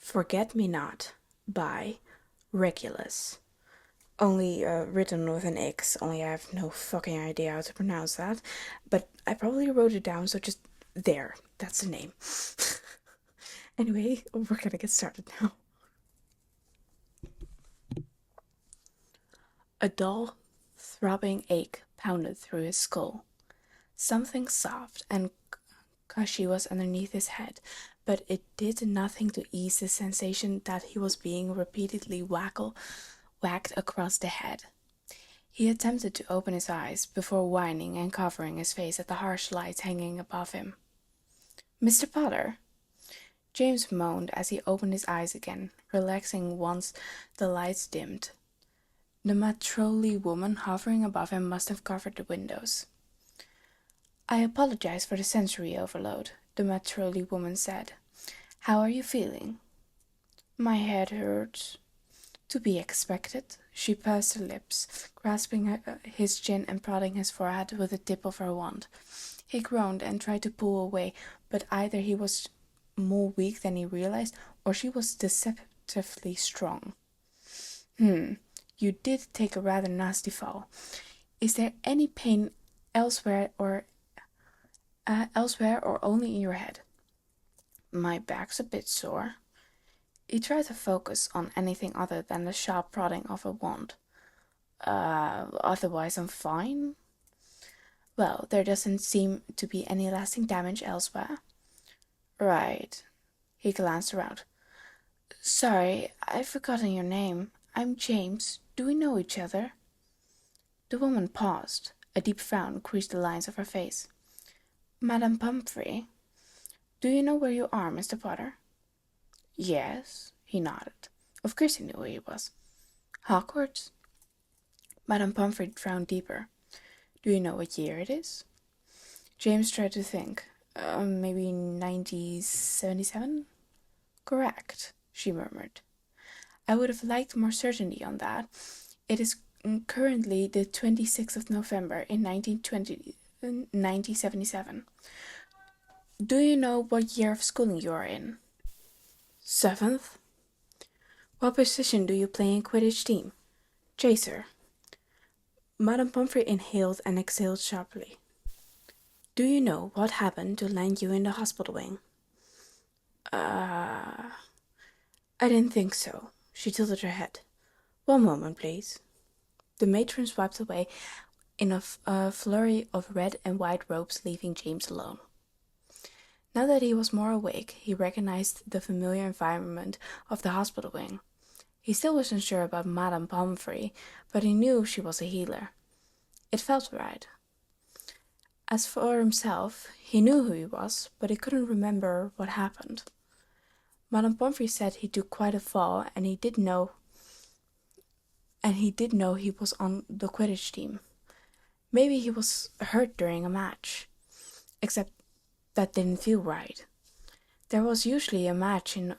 Forget Me Not by Regulus. Only written with an X, only I have no fucking idea how to pronounce that. But I probably wrote it down, so just there. That's the name. Anyway, we're gonna get started now. A dull, throbbing ache pounded through his skull. Something soft and cushy was underneath his head, but it did nothing to ease the sensation that he was being repeatedly whacked across the head. He attempted to open his eyes before whining and covering his face at the harsh light hanging above him. "Mr. Potter?" James moaned as he opened his eyes again, relaxing once the lights dimmed. The matrolly woman hovering above him must have covered the windows. "I apologize for the sensory overload," the matrolly woman said. "How are you feeling?" "My head hurts." "To be expected." She pursed her lips, grasping his chin and prodding his forehead with the tip of her wand. He groaned and tried to pull away, but either he was more weak than he realized, or she was deceptively strong. You did take a rather nasty fall. Is there any pain elsewhere or only in your head?" "My back's a bit sore." He tried to focus on anything other than the sharp prodding of a wand. Otherwise I'm fine." "Well, there doesn't seem to be any lasting damage elsewhere." "Right." He glanced around. "Sorry, I've forgotten your name. I'm James. Do we know each other?" The woman paused. A deep frown creased the lines of her face. "Madame Pomfrey. Do you know where you are, Mr. Potter?" "Yes," he nodded. Of course he knew who he was. "Hogwarts?" Madame Pomfrey frowned deeper. "Do you know what year it is?" James tried to think. Maybe 1977? "Correct," she murmured. "I would have liked more certainty on that. It is currently the 26th of November in 1977. Do you know what year of schooling you are in?" "Seventh." "What position do you play in Quidditch team?" "Chaser." Madame Pomfrey inhaled and exhaled sharply. "Do you know what happened to land you in the hospital wing?" I didn't think so." She tilted her head. "One moment, please." The matron swiped away in a flurry of red and white robes, leaving James alone. Now that he was more awake, he recognized the familiar environment of the hospital wing. He still wasn't sure about Madame Pomfrey, but he knew she was a healer. It felt right. As for himself, he knew who he was, but he couldn't remember what happened. Madame Pomfrey said he took quite a fall, and he did know he was on the Quidditch team. Maybe he was hurt during a match. Except that didn't feel right. There was usually a match in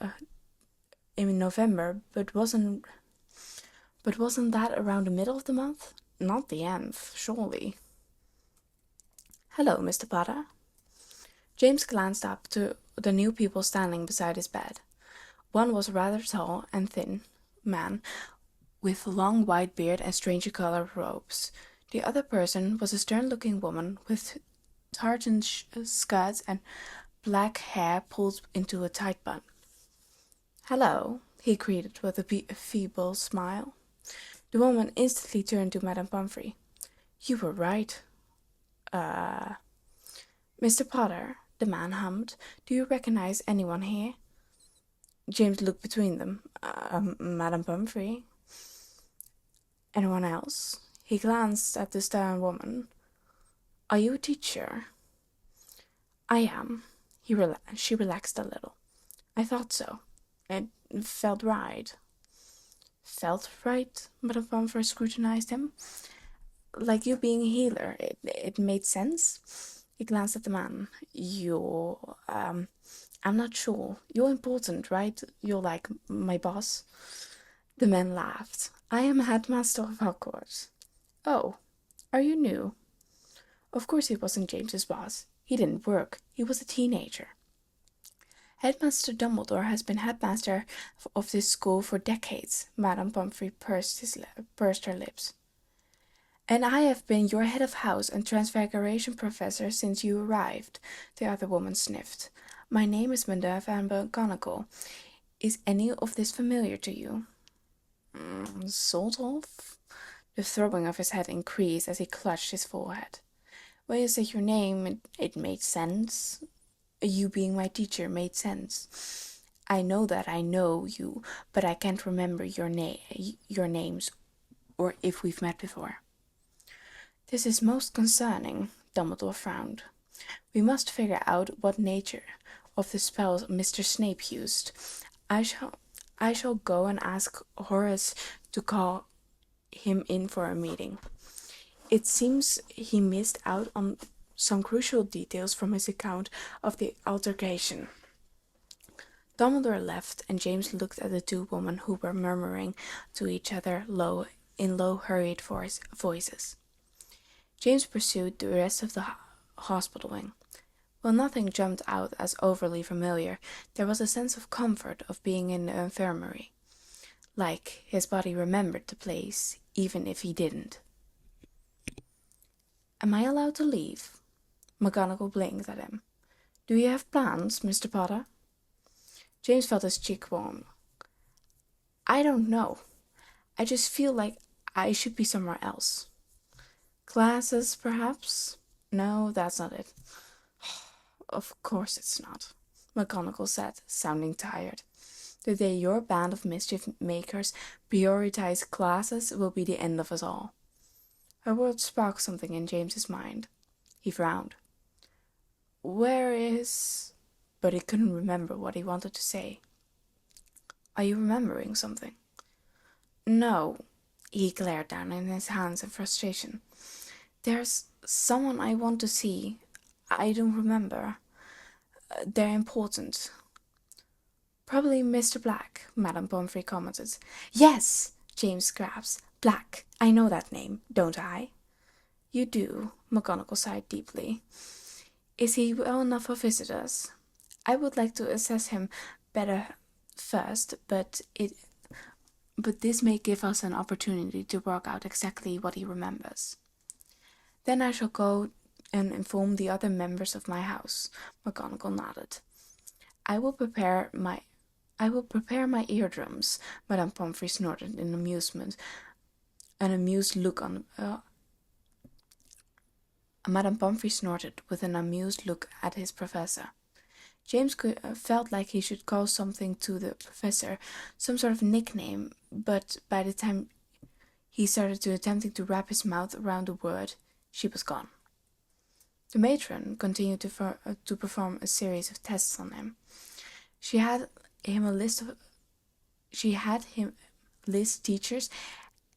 November, but wasn't that around the middle of the month? Not the end, surely. "Hello, Mr. Potter." James glanced up to the new people standing beside his bed. One was a rather tall and thin man with long white beard and strangely colored robes. The other person was a stern-looking woman with tartan skirts and black hair pulled into a tight bun. "Hello," he greeted with a feeble smile. The woman instantly turned to Madame Pomfrey. "You were right." "Mr. Potter," the man hummed, "do you recognize anyone here?" James looked between them. Madame Pomfrey." "Anyone else?" He glanced at the stern woman. "Are you a teacher?" "I am." She relaxed a little. "I thought so. It felt right." "Felt right?" Madame Pomfrey scrutinized him. "Like you being a healer. It made sense." He glanced at the man. I'm not sure. You're important, right? You're like my boss." The man laughed. "I am headmaster of Hogwarts." "Oh, are you new?" Of course he wasn't James's boss. He didn't work. He was a teenager. Headmaster Dumbledore has been headmaster of this school for decades. Madame Pomfrey pursed her lips. And I have been your head of house and transfiguration professor since you arrived, the other woman sniffed. My name is Minerva McGonagall. Is any of this familiar to you? Sort of. The throbbing of his head increased as he clutched his forehead. When you said your name, it made sense. You being my teacher made sense. I know that I know you, but I can't remember your names, or if we've met before. This is most concerning, Dumbledore frowned. We must figure out what nature of the spells Mr. Snape used. I shall go and ask Horace to call him in for a meeting. It seems he missed out on some crucial details from his account of the altercation. Dumbledore left, and James looked at the two women who were murmuring to each other in low, hurried voices. James pursued the rest of the hospital wing. While nothing jumped out as overly familiar, there was a sense of comfort of being in the infirmary. Like his body remembered the place, even if he didn't. Am I allowed to leave? McGonagall blinked at him. Do you have plans, Mr. Potter? James felt his cheek warm. I don't know. I just feel like I should be somewhere else. Classes, perhaps? No, that's not it. Of course it's not, McGonagall said, sounding tired. The day your band of mischief makers prioritize classes will be the end of us all. Her words sparked something in James's mind. He frowned. Where is... But he couldn't remember what he wanted to say. Are you remembering something? No. He glared down in his hands in frustration. There's someone I want to see. I don't remember. They're important. Probably Mr. Black, Madame Pomfrey commented. Yes, James gasped. Black. I know that name, don't I? You do, McGonagall sighed deeply. Is he well enough for visitors? I would like to assess him better first, but this may give us an opportunity to work out exactly what he remembers. Then I shall go and inform the other members of my house, McGonagall nodded. I will prepare my eardrums, Madame Pomfrey snorted in amusement, an amused look on Madame Pomfrey snorted with an amused look at his professor. James felt like he should call something to the professor, some sort of nickname, but by the time he started attempting to wrap his mouth around the word, she was gone. The matron continued to perform a series of tests on him. She had him list teachers,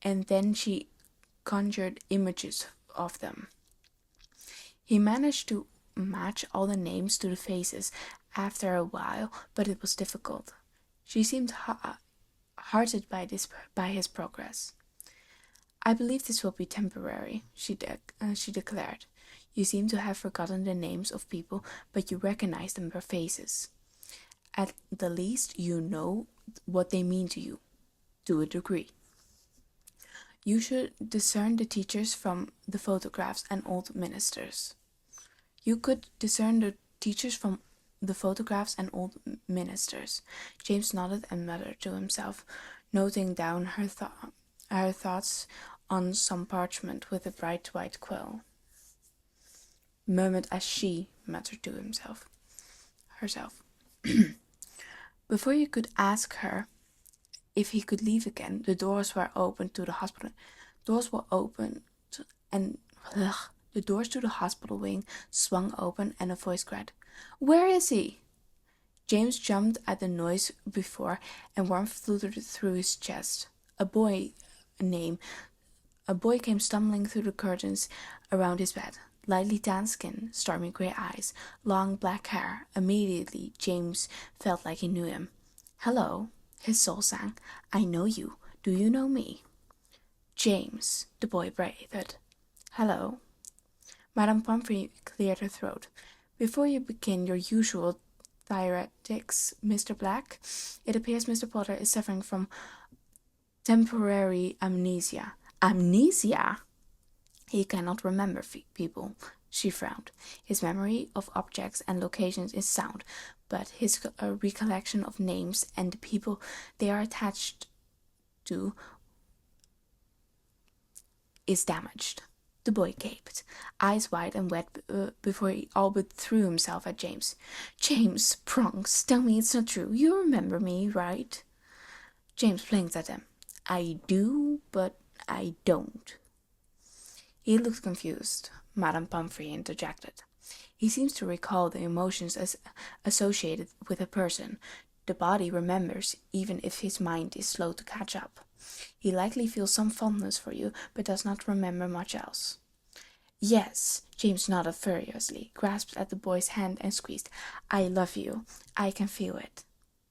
and then she conjured images of them. He managed to match all the names to the faces after a while, but it was difficult. She seemed heartened by his progress. I believe this will be temporary, she declared. You seem to have forgotten the names of people, but you recognize them by faces. At the least, you know what they mean to you, to a degree. You should discern the teachers from the photographs and old ministers. You could discern the teachers from the photographs and old ministers. James nodded and muttered to himself, noting down her thoughts on some parchment with a bright white quill. Murmured as she muttered to herself. Before you could ask her if he could leave again, the doors were opened to the hospital. Doors were opened, and the doors to the hospital wing swung open, and a voice cried, "Where is he?" James jumped at the noise before, and warmth fluttered through his chest. A boy came stumbling through the curtains around his bed. Lightly tanned skin, stormy grey eyes, long black hair. Immediately, James felt like he knew him. "Hello," his soul sang. "I know you. Do you know me?" "James," the boy breathed. "Hello." Madame Pomfrey cleared her throat. "Before you begin your usual diuretics, Mr. Black. It appears Mr. Potter is suffering from temporary amnesia. Amnesia? He cannot remember people. She frowned. His memory of objects and locations is sound, but his recollection of names and the people they are attached to is damaged. The boy gaped, eyes wide and wet, before he all but threw himself at James. James, Prongs, tell me it's not true. You remember me, right? James blinked at him. I do, but I don't. He looked confused. Madame Pomfrey interjected. He seems to recall the emotions as associated with a person. The body remembers, even if his mind is slow to catch up. He likely feels some fondness for you, but does not remember much else. Yes, James nodded furiously, grasped at the boy's hand and squeezed. I love you. I can feel it.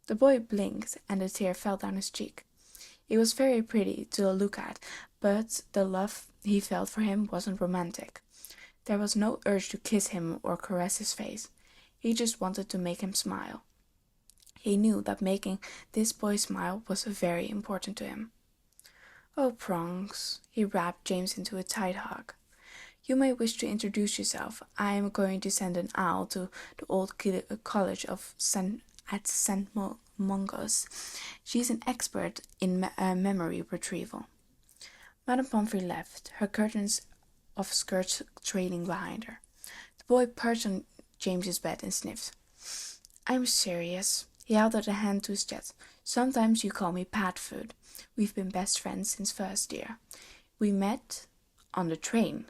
The boy blinked, and a tear fell down his cheek. It was very pretty to look at, but the love he felt for him wasn't romantic. There was no urge to kiss him or caress his face. He just wanted to make him smile. He knew that making this boy smile was very important to him. Oh, Prongs, he wrapped James into a tight hug. You may wish to introduce yourself. I am going to send an owl to the old college of St. Mungo's. She's an expert in memory retrieval. Madame Pomfrey left, her curtains of skirts trailing behind her. The boy perched on James's bed and sniffed. I'm serious. He held out a hand to his chest. Sometimes you call me Pat Food. We've been best friends since first year. We met on the train.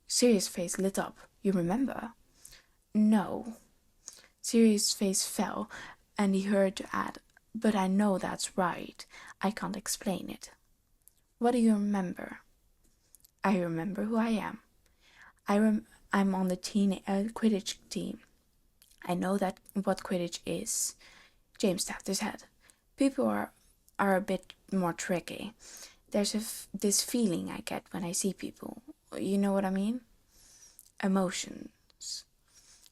Sirius' face lit up. You remember? No. Sirius' face fell, and he heard to add, but I know that's right. I can't explain it. What do you remember? I remember who I am. I'm on the Quidditch team. I know that what Quidditch is. James tapped his head. People are a bit more tricky. There's this feeling I get when I see people. You know what I mean? Emotions.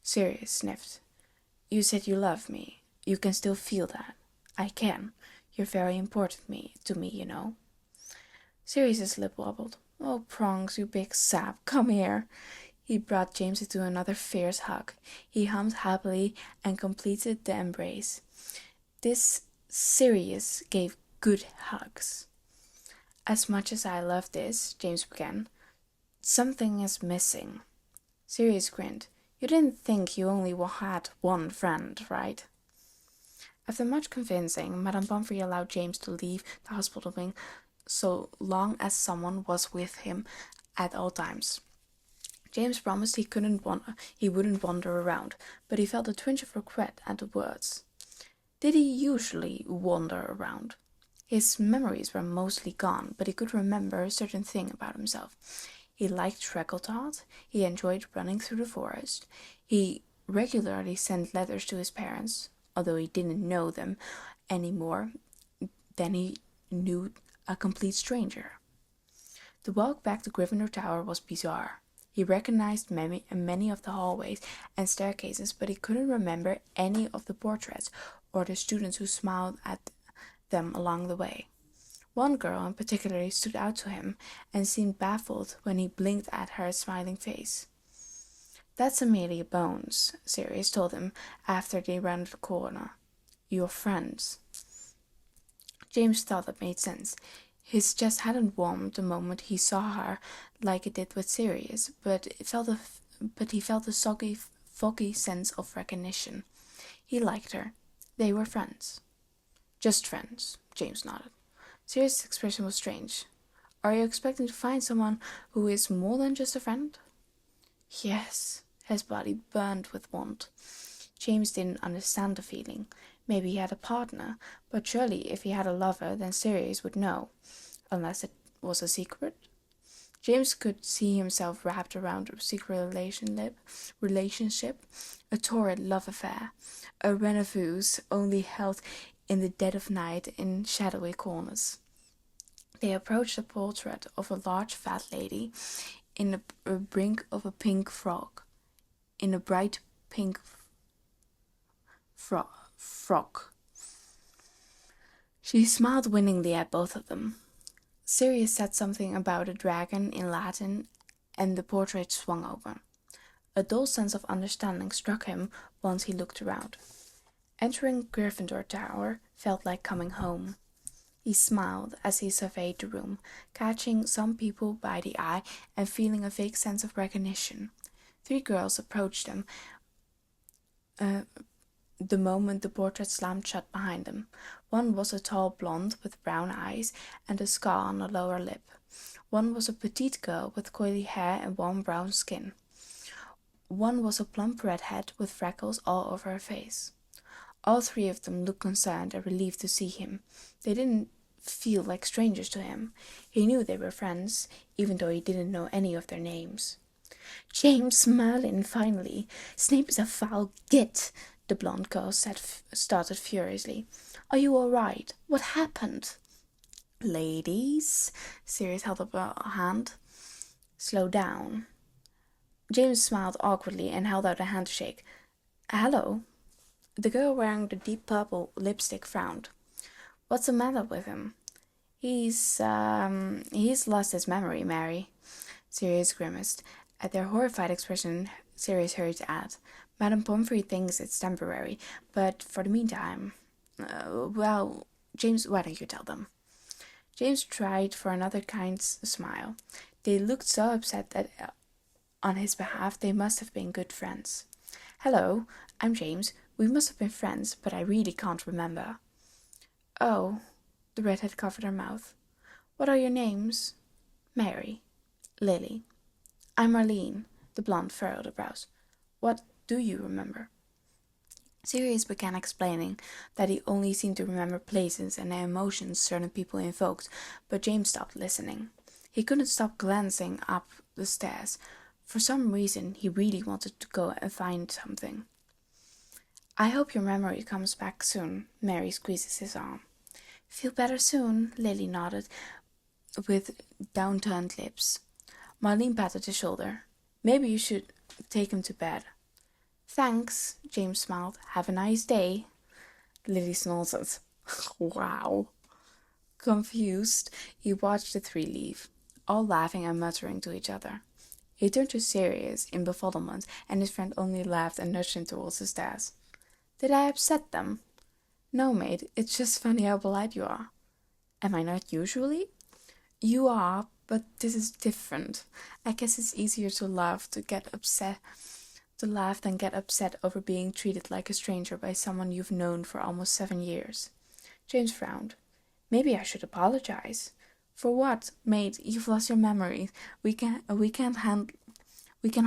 Sirius sniffed. You said you love me. You can still feel that. I can. You're very important to me, you know. Sirius's lip wobbled. Oh, Prongs, you big sap, come here. He brought James into another fierce hug. He hummed happily and completed the embrace. This Sirius gave good hugs. As much as I love this, James began, something is missing. Sirius grinned. You didn't think you only had one friend, right? After much convincing, Madame Pomfrey allowed James to leave the hospital wing so long as someone was with him at all times. James promised he wouldn't wander around, but he felt a twinge of regret at the words. Did he usually wander around? His memories were mostly gone, but he could remember a certain thing about himself. He liked Rxgulus. He enjoyed running through the forest. He regularly sent letters to his parents, although he didn't know them any more than he knew a complete stranger. The walk back to Gryffindor Tower was bizarre. He recognized many of the hallways and staircases, but he couldn't remember any of the portraits or the students who smiled at them along the way. One girl in particular stood out to him and seemed baffled when he blinked at her smiling face. That's Amelia Bones, Sirius told him after they rounded the corner. You're friends. James thought that made sense. His chest hadn't warmed the moment he saw her like it did with Sirius, but he felt a foggy sense of recognition. He liked her. They were friends. Just friends, James nodded. Sirius' expression was strange. Are you expecting to find someone who is more than just a friend? Yes. His body burned with want. James didn't understand the feeling. Maybe he had a partner, but surely if he had a lover, then Sirius would know. Unless it was a secret? James could see himself wrapped around a secret relationship, a torrid love affair, a rendezvous only held in the dead of night in shadowy corners. They approached the portrait of a large fat lady in the brink of a pink frog, in a bright pink frog. She smiled winningly at both of them. Sirius said something about a dragon in Latin, and the portrait swung over. A dull sense of understanding struck him once he looked around. Entering Gryffindor Tower felt like coming home. He smiled as he surveyed the room, catching some people by the eye and feeling a vague sense of recognition. 3 girls approached him the moment the portrait slammed shut behind them. One was a tall blonde with brown eyes and a scar on the lower lip. One was a petite girl with coily hair and warm brown skin. One was a plump redhead with freckles all over her face. All 3 of them looked concerned and relieved to see him. They didn't feel like strangers to him. He knew they were friends, even though he didn't know any of their names. "James Merlin, finally! Snape is a foul git," the blonde girl started furiously. "Are you all right? What happened?" "Ladies," Sirius held up a hand. "Slow down." James smiled awkwardly and held out a hand to shake. "Hello." The girl wearing the deep purple lipstick frowned. "What's the matter with him?" He's lost his memory, Mary." Sirius grimaced. At their horrified expression, Sirius hurried to add, "Madame Pomfrey thinks it's temporary, but for the meantime... well, James, why don't you tell them?" James tried for another kind smile. They looked so upset that on his behalf they must have been good friends. "Hello, I'm James. We must have been friends, but I really can't remember." "Oh," the redhead covered her mouth. "What are your names?" "Mary." "Lily." "I'm Marlene." The blonde furrowed her brows. "What do you remember?" Sirius began explaining that he only seemed to remember places and the emotions certain people invoked, but James stopped listening. He couldn't stop glancing up the stairs. For some reason, he really wanted to go and find something. "I hope your memory comes back soon." Mary squeezes his arm. "Feel better soon," Lily nodded, with downturned lips. Marlene patted his shoulder. "Maybe you should take him to bed." "Thanks," James smiled. "Have a nice day." Lily snorted. Wow. Confused, he watched the 3 leave, all laughing and muttering to each other. He turned to Sirius in befuddlement, and his friend only laughed and nudged him towards the stairs. "Did I upset them?" "No, mate, it's just funny how polite you are." "Am I not usually?" "You are, but this is different. I guess it's easier to laugh than get upset over being treated like a stranger by someone you've known for almost 7 years. James frowned. "Maybe I should apologize." "For what, mate? You've lost your memory. We can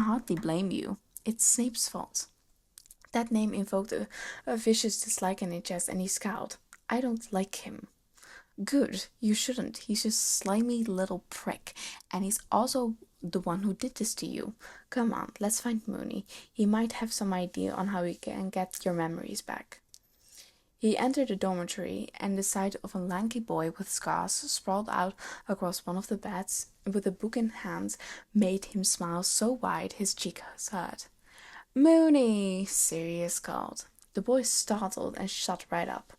hardly blame you. It's Snape's fault." That name invoked a vicious dislike in his chest, and he scowled. "I don't like him." "Good, you shouldn't. He's a slimy little prick, and he's also the one who did this to you. Come on, let's find Moony. He might have some idea on how we can get your memories back." He entered the dormitory, and the sight of a lanky boy with scars sprawled out across one of the beds with a book in hand made him smile so wide his cheeks hurt. "Moony!" Sirius called. The boy startled and shut right up.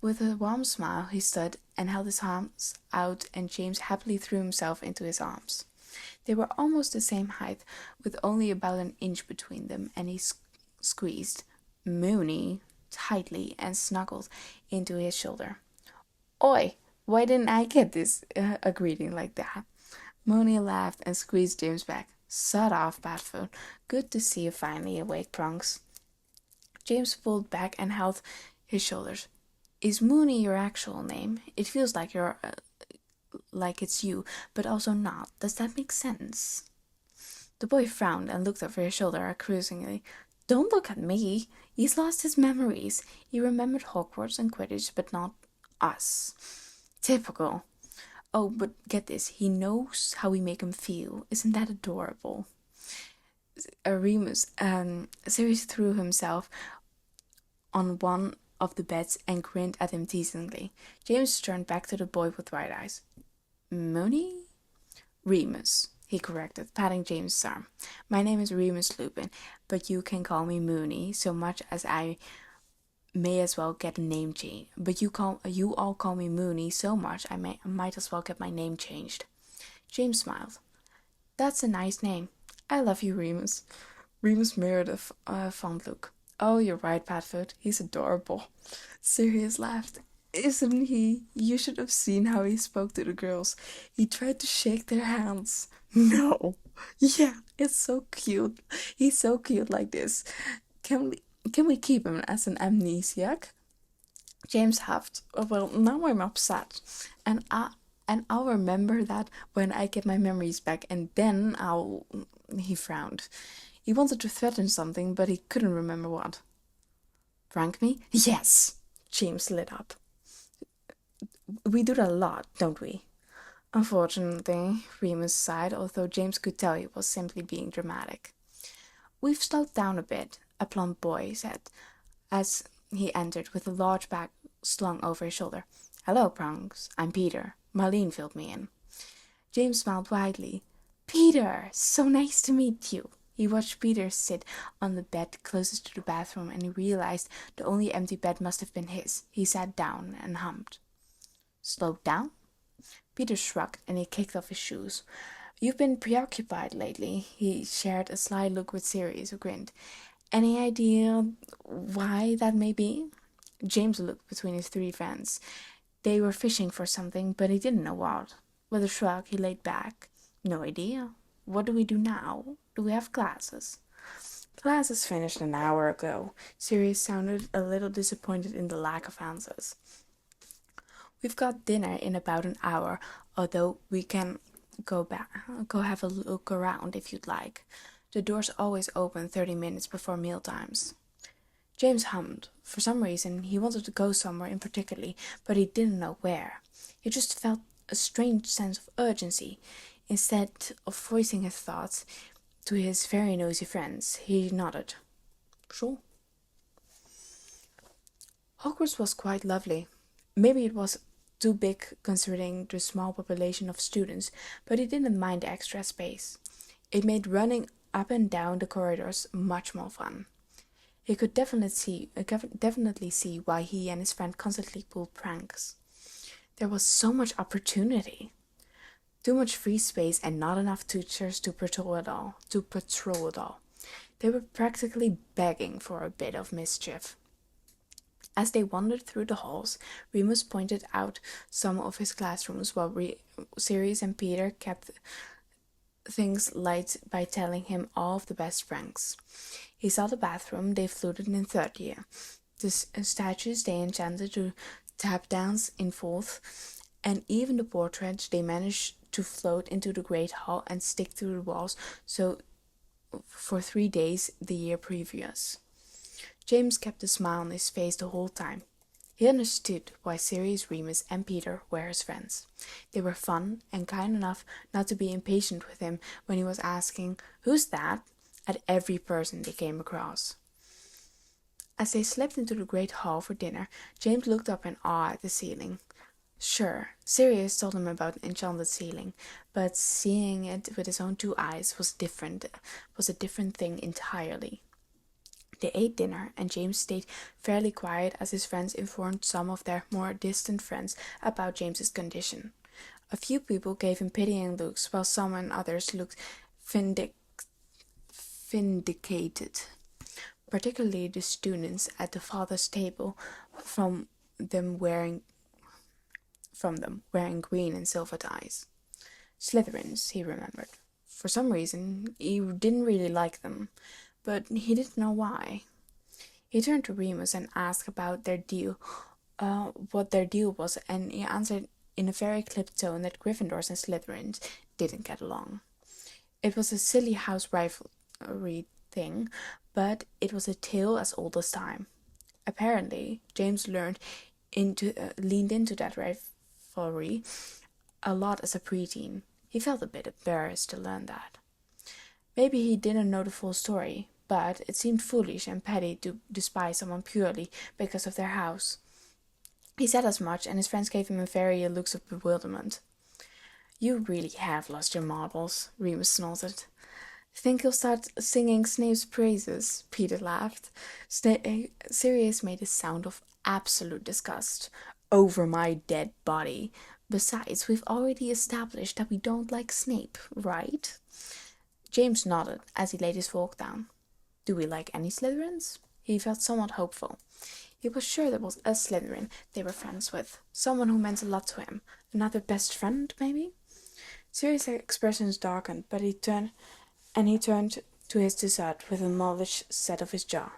With a warm smile, he stood and held his arms out, and James happily threw himself into his arms. They were almost the same height, with only about an inch between them, and he squeezed Moony tightly and snuggled into his shoulder. "Oi, why didn't I get a greeting like that?" Moony laughed and squeezed James back. "Sod off, Badfoot. Good to see you finally awake, Prongs." James pulled back and held his shoulders. "Is Moony your actual name? It feels like it's you, but also not. Does that make sense?" The boy frowned and looked over his shoulder accusingly. "Don't look at me. He's lost his memories. He remembered Hogwarts and Quidditch, but not us." "Typical." "Oh, but get this. He knows how we make him feel. Isn't that adorable?" Sirius threw himself on one of the beds and grinned at him teasingly. James turned back to the boy with wide eyes. "Moony?" "Remus." he corrected, patting James's arm. "My name is Remus Lupin, but you can call me Moony, so much as I may as well get a name change. But you all call me Moony so much I might as well get my name changed." James smiled. "That's a nice name. I love you, Remus." Remus mirrored a fond look. "Oh, you're right, Padfoot. He's adorable." Sirius laughed. "Isn't he? You should have seen how he spoke to the girls. He tried to shake their hands." "No. Yeah, it's so cute. He's so cute like this. Can we keep him as an amnesiac?" James huffed. "Well, now I'm upset. And I'll remember that when I get my memories back, and then I'll..." He frowned. He wanted to threaten something, but he couldn't remember what. "Prank me?" "Yes!" James lit up. "We do that a lot, don't we?" "Unfortunately," Remus sighed, although James could tell he was simply being dramatic. "We've slowed down a bit," a plump boy said, as he entered with a large bag slung over his shoulder. "Hello, Pranks. I'm Peter. Marlene filled me in." James smiled widely. "Peter! So nice to meet you." He watched Peter sit on the bed closest to the bathroom, and he realized the only empty bed must have been his. He sat down and hummed. "Slowed down?" Peter shrugged, and he kicked off his shoes. "You've been preoccupied lately." He shared a sly look with Sirius, who grinned. "Any idea why that may be?" James looked between his three friends. They were fishing for something, but he didn't know what. With a shrug, he laid back. "No idea. What do we do now? Do we have classes?" "Classes finished an hour ago." Sirius sounded a little disappointed in the lack of answers. "We've got dinner in about an hour, although we can go have a look around if you'd like. The door's always open 30 minutes before mealtimes." James hummed. For some reason, he wanted to go somewhere in particular, but he didn't know where. He just felt a strange sense of urgency. Instead of voicing his thoughts to his very nosy friends, he nodded. "Sure." Hogwarts was quite lovely. Maybe it was too big considering the small population of students, but he didn't mind the extra space. It made running up and down the corridors much more fun. He could definitely see why he and his friend constantly pulled pranks. There was so much opportunity. Too much free space and not enough teachers to patrol it all. They were practically begging for a bit of mischief. As they wandered through the halls, Remus pointed out some of his classrooms while Sirius and Peter kept things light by telling him all of the best pranks. He saw the bathroom they floated in third year, the statues they enchanted to tap dance in fourth, and even the portraits they managed to float into the Great Hall and stick to the walls for 3 days the year previous. James kept a smile on his face the whole time. He understood why Sirius, Remus, and Peter were his friends. They were fun and kind enough not to be impatient with him when he was asking, "Who's that?" at every person they came across. As they slipped into the great hall for dinner, James looked up in awe at the ceiling. Sure, Sirius told him about the enchanted ceiling, but seeing it with his own 2 eyes was a different thing entirely. They ate dinner, and James stayed fairly quiet as his friends informed some of their more distant friends about James's condition. A few people gave him pitying looks, while some and others looked vindicated, particularly the students at the father's table, from them wearing green and silver ties. Slytherins, he remembered. For some reason, he didn't really like them, but he didn't know why. He turned to Remus and asked about their deal, what their deal was, and he answered in a very clipped tone that Gryffindors and Slytherins didn't get along. It was a silly house rivalry thing, but it was a tale as old as time. Apparently, James leaned into that rivalry a lot as a preteen. He felt a bit embarrassed to learn that. Maybe he didn't know the full story, but it seemed foolish and petty to despise someone purely because of their house. He said as much, and his friends gave him various looks of bewilderment. You really have lost your marbles, Remus snorted. Think you'll start singing Snape's praises? Peter laughed. Sirius made a sound of absolute disgust. Over my dead body. Besides, we've already established that we don't like Snape, right? James nodded as he laid his fork down. Do we like any Slytherins? He felt somewhat hopeful. He was sure there was a Slytherin they were friends with, someone who meant a lot to him. Another best friend, maybe? Sirius' expressions darkened, but he turned to his dessert with a malicious set of his jaw.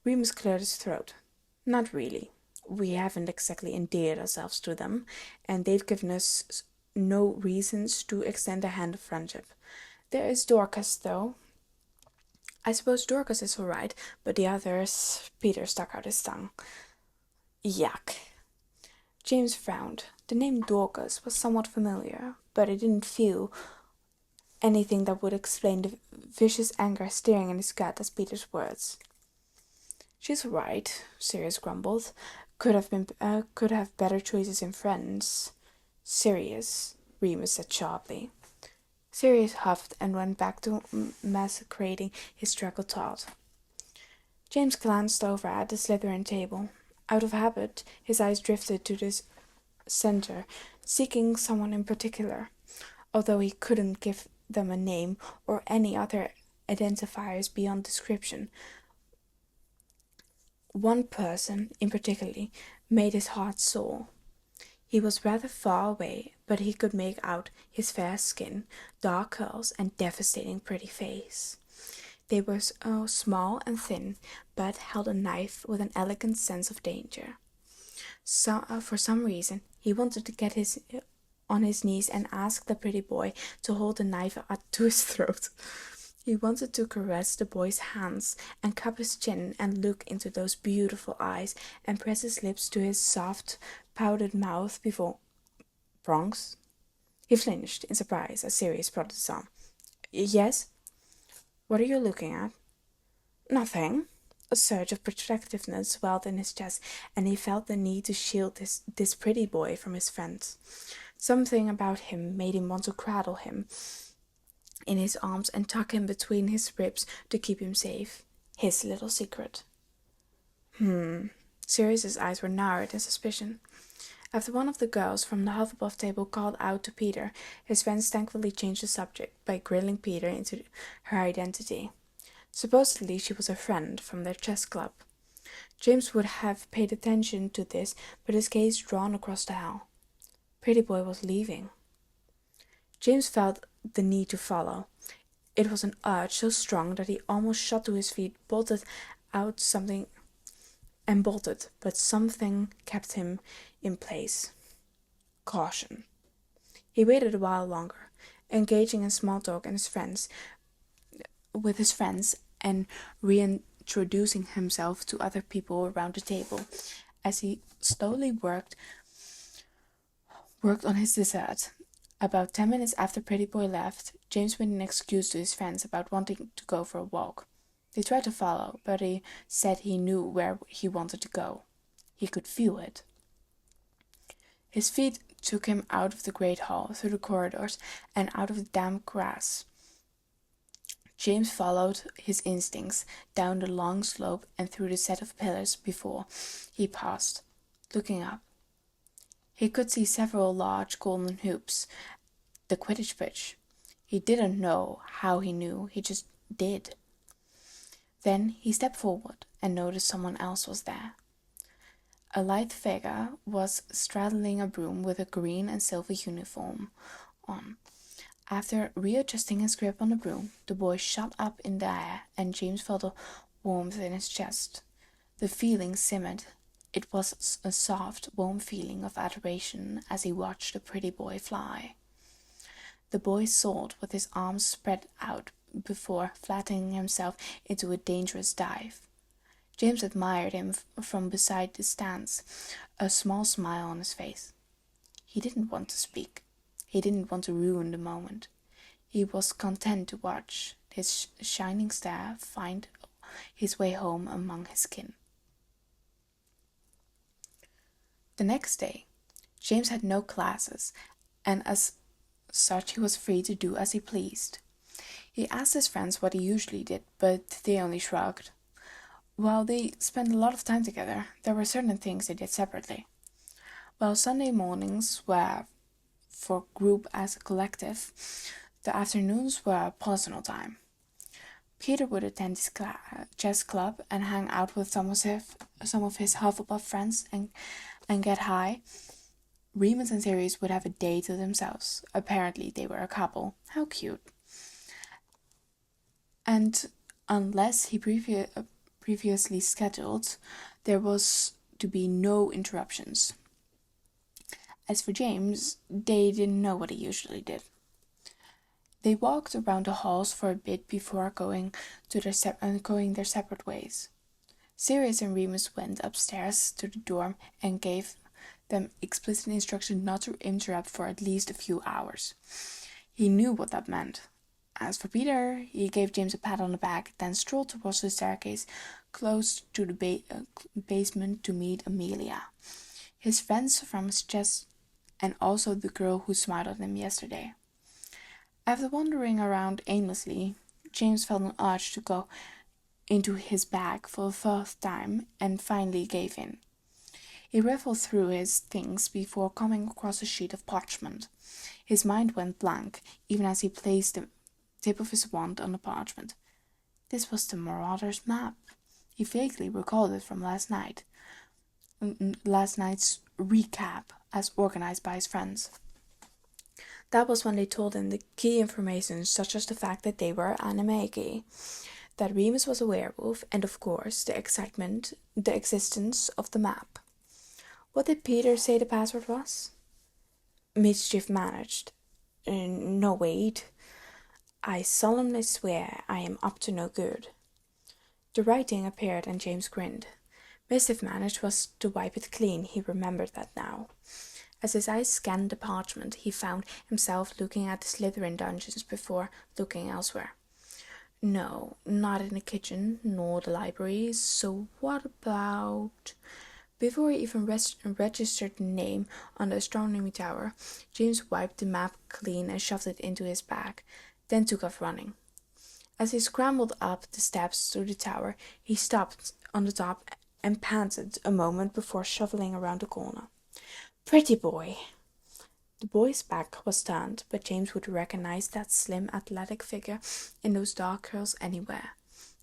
Remus cleared his throat. Not really. We haven't exactly endeared ourselves to them, and they've given us no reasons to extend a hand of friendship. There is Dorcas, though. I suppose Dorcas is all right, but the others... Peter stuck out his tongue. Yuck. James frowned. The name Dorcas was somewhat familiar, but he didn't feel anything that would explain the vicious anger stirring in his gut as Peter's words. She's all right, Sirius grumbled. Could have better choices in friends. Sirius, Remus said sharply. Sirius huffed and went back to massacrating his struggled thought. James glanced over at the Slytherin table. Out of habit, his eyes drifted to this center, seeking someone in particular, although he couldn't give them a name or any other identifiers beyond description. One person, in particular, made his heart sore. He was rather far away, but he could make out his fair skin, dark curls, and devastating pretty face. They were small and thin, but held a knife with an elegant sense of danger. For some reason, he wanted to get on his knees and ask the pretty boy to hold the knife to his throat. He wanted to caress the boy's hands and cup his chin and look into those beautiful eyes and press his lips to his soft, powdered mouth before... Bronx? He flinched in surprise as Sirius prodded his arm. Yes? What are you looking at? Nothing. A surge of protectiveness swelled in his chest, and he felt the need to shield this pretty boy from his friends. Something about him made him want to cradle him in his arms and tuck him between his ribs to keep him safe. His little secret. Sirius's eyes were narrowed in suspicion. After one of the girls from the Hufflepuff table called out to Peter, his friends thankfully changed the subject by grilling Peter into her identity. Supposedly she was a friend from their chess club. James would have paid attention to this, but his gaze drawn across the hall. Pretty boy was leaving. James felt the need to follow. It was an urge so strong that he almost shot to his feet, bolted, but something kept him in place. Caution. He waited a while longer, engaging in small talk with his friends and reintroducing himself to other people around the table as he slowly worked on his dessert. About 10 minutes after Pretty Boy left, James made an excuse to his friends about wanting to go for a walk. They tried to follow, but he said he knew where he wanted to go. He could feel it. His feet took him out of the great hall, through the corridors, and out of the damp grass. James followed his instincts down the long slope and through the set of pillars before he paused, looking up. He could see several large golden hoops, the Quidditch pitch. He didn't know how he knew, he just did. Then he stepped forward and noticed someone else was there. A lithe figure was straddling a broom with a green and silver uniform on. After readjusting his grip on the broom, the boy shot up in the air, and James felt a warmth in his chest. The feeling simmered. It was a soft, warm feeling of adoration as he watched the pretty boy fly. The boy soared with his arms spread out before flattening himself into a dangerous dive. James admired him from beside the stands, a small smile on his face. He didn't want to speak. He didn't want to ruin the moment. He was content to watch his shining star find his way home among his kin. The next day, James had no classes, and as such he was free to do as he pleased. He asked his friends what he usually did, but they only shrugged. While they spent a lot of time together, there were certain things they did separately. While Sunday mornings were for group as a collective, the afternoons were personal time. Peter would attend his chess club and hang out with some of his Hufflepuff friends and get high. Remus and Sirius would have a day to themselves. Apparently they were a couple. How cute. And unless he previously scheduled, there was to be no interruptions. As for James, they didn't know what he usually did. They walked around the halls for a bit before going their separate ways. Sirius and Remus went upstairs to the dorm and gave them explicit instruction not to interrupt for at least a few hours. He knew what that meant. As for Peter, he gave James a pat on the back, then strolled towards the staircase close to the basement to meet Amelia, his friends from his chess, and also the girl who smiled at him yesterday. After wandering around aimlessly, James felt an urge to go into his bag for the first time and finally gave in. He riffled through his things before coming across a sheet of parchment. His mind went blank, even as he placed the tip of his wand on the parchment. This was the Marauders map. He vaguely recalled it from last night's recap as organized by his friends. That was when they told him the key information, such as the fact that they were animagi, that Remus was a werewolf, and of course the existence of the map. What did Peter say the password was? Mischief managed. No, wait. I solemnly swear I am up to no good. The writing appeared and James grinned. Mischief managed was to wipe it clean. He remembered that now. As his eyes scanned the parchment, he found himself looking at the Slytherin dungeons before looking elsewhere. No, not in the kitchen, nor the library. So what about... Before he even registered the name on the astronomy tower, James wiped the map clean and shoved it into his bag, then took off running. As he scrambled up the steps to the tower, he stopped on the top and panted a moment before shuffling around the corner. Pretty boy. The boy's back was turned, but James would recognize that slim, athletic figure in those dark curls anywhere.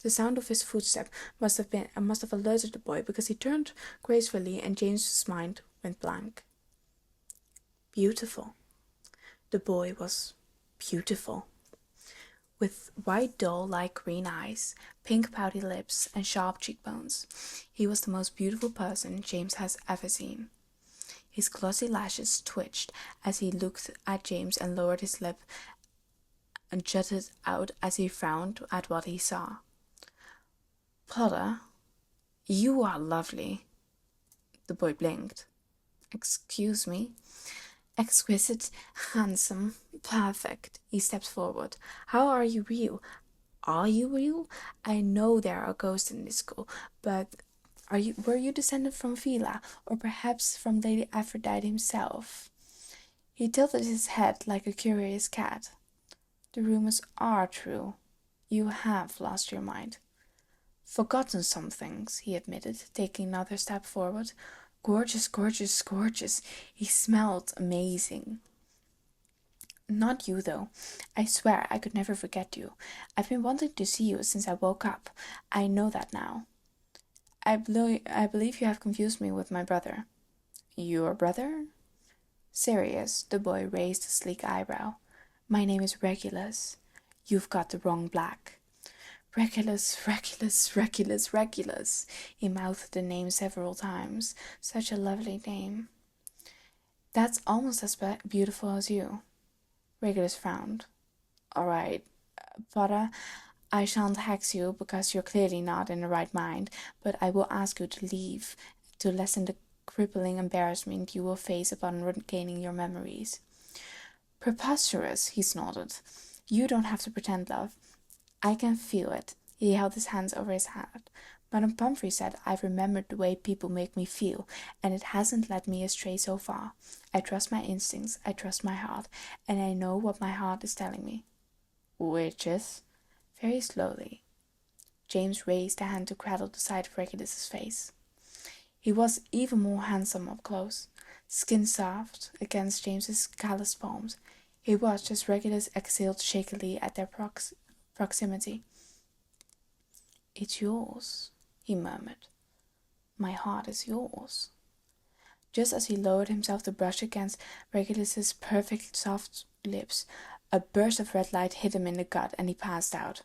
The sound of his footstep must have alerted the boy, because he turned gracefully and James's mind went blank. Beautiful. The boy was beautiful. With white doll-like green eyes, pink pouty lips, and sharp cheekbones, he was the most beautiful person James has ever seen. His glossy lashes twitched as he looked at James and lowered his lip and jutted out as he frowned at what he saw. Potter, you are lovely. The boy blinked. Excuse me? Exquisite, handsome, perfect. He stepped forward. How are you real? Are you real? I know there are ghosts in this school, but were you descended from Phila, or perhaps from Lady Aphrodite himself? He tilted his head like a curious cat. The rumors are true. You have lost your mind. Forgotten some things, he admitted, taking another step forward. Gorgeous, gorgeous, gorgeous. He smelled amazing. Not you, though. I swear I could never forget you. I've been wanting to see you since I woke up. I know that now. I believe you have confused me with my brother. Your brother? Sirius, the boy raised a sleek eyebrow. My name is Regulus. You've got the wrong black. Regulus, Regulus, Regulus, Regulus. He mouthed the name several times. Such a lovely name. That's almost as beautiful as you. Regulus frowned. All right, Potter, I shan't hex you because you're clearly not in the right mind, but I will ask you to leave to lessen the crippling embarrassment you will face upon regaining your memories. Preposterous, he snorted. You don't have to pretend, love. I can feel it. He held his hands over his head. Madame Pomfrey said I've remembered the way people make me feel, and it hasn't led me astray so far. I trust my instincts, I trust my heart, and I know what my heart is telling me. Which is? Very slowly. James raised a hand to cradle the side of Regulus's face. He was even more handsome up close, skin soft against James's calloused palms. He watched as Regulus exhaled shakily at their proximity. It's yours, he murmured. My heart is yours. Just as he lowered himself to brush against Regulus's perfect soft lips, a burst of red light hit him in the gut and he passed out.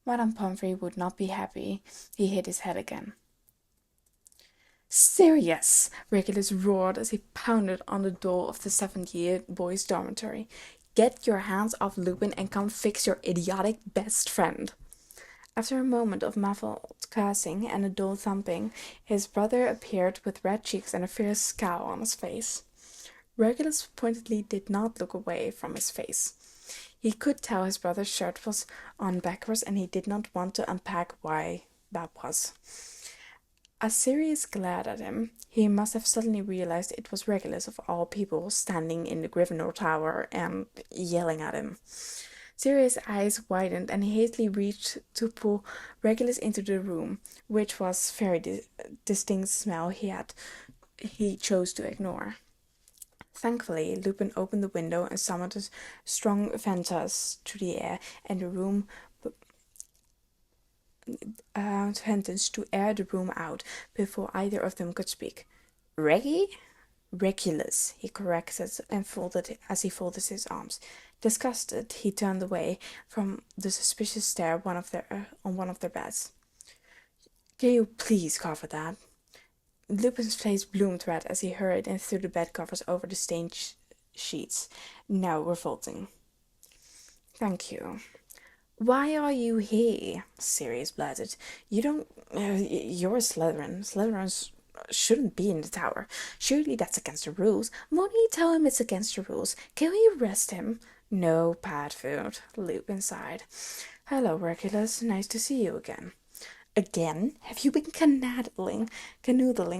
Madame Pomfrey would not be happy. He hit his head again. Sirius! Regulus roared as he pounded on the door of the 7th-year boys' dormitory. Get your hands off Lupin and come fix your idiotic best friend. After a moment of muffled cursing and a dull thumping, his brother appeared with red cheeks and a fierce scowl on his face. Regulus pointedly did not look away from his face. He could tell his brother's shirt was on backwards, and he did not want to unpack why that was. As Sirius glared at him, he must have suddenly realized it was Regulus of all people standing in the Gryffindor tower and yelling at him. Sirius' eyes widened, and he hastily reached to pull Regulus into the room, which was very distinct smell he chose to ignore. Thankfully, Lupin opened the window and summoned a strong ventus to the air, and the room ventus to air the room out before either of them could speak. Reggie? Regulus, he corrected and as he folded his arms. Disgusted, he turned away from the suspicious stare on one of their beds. Can you please cover that? Lupin's face bloomed red as he hurried and threw the bed covers over the stained sheets, now revolting. Thank you. Why are you here? Sirius blurted. You're a Slytherin. Slytherins shouldn't be in the tower. Surely that's against the rules. Won't you tell him it's against the rules? Can we arrest him? No, Padfoot, Lupin sighed. Hello, Regulus. Nice to see you again. Again? Have you been canoodling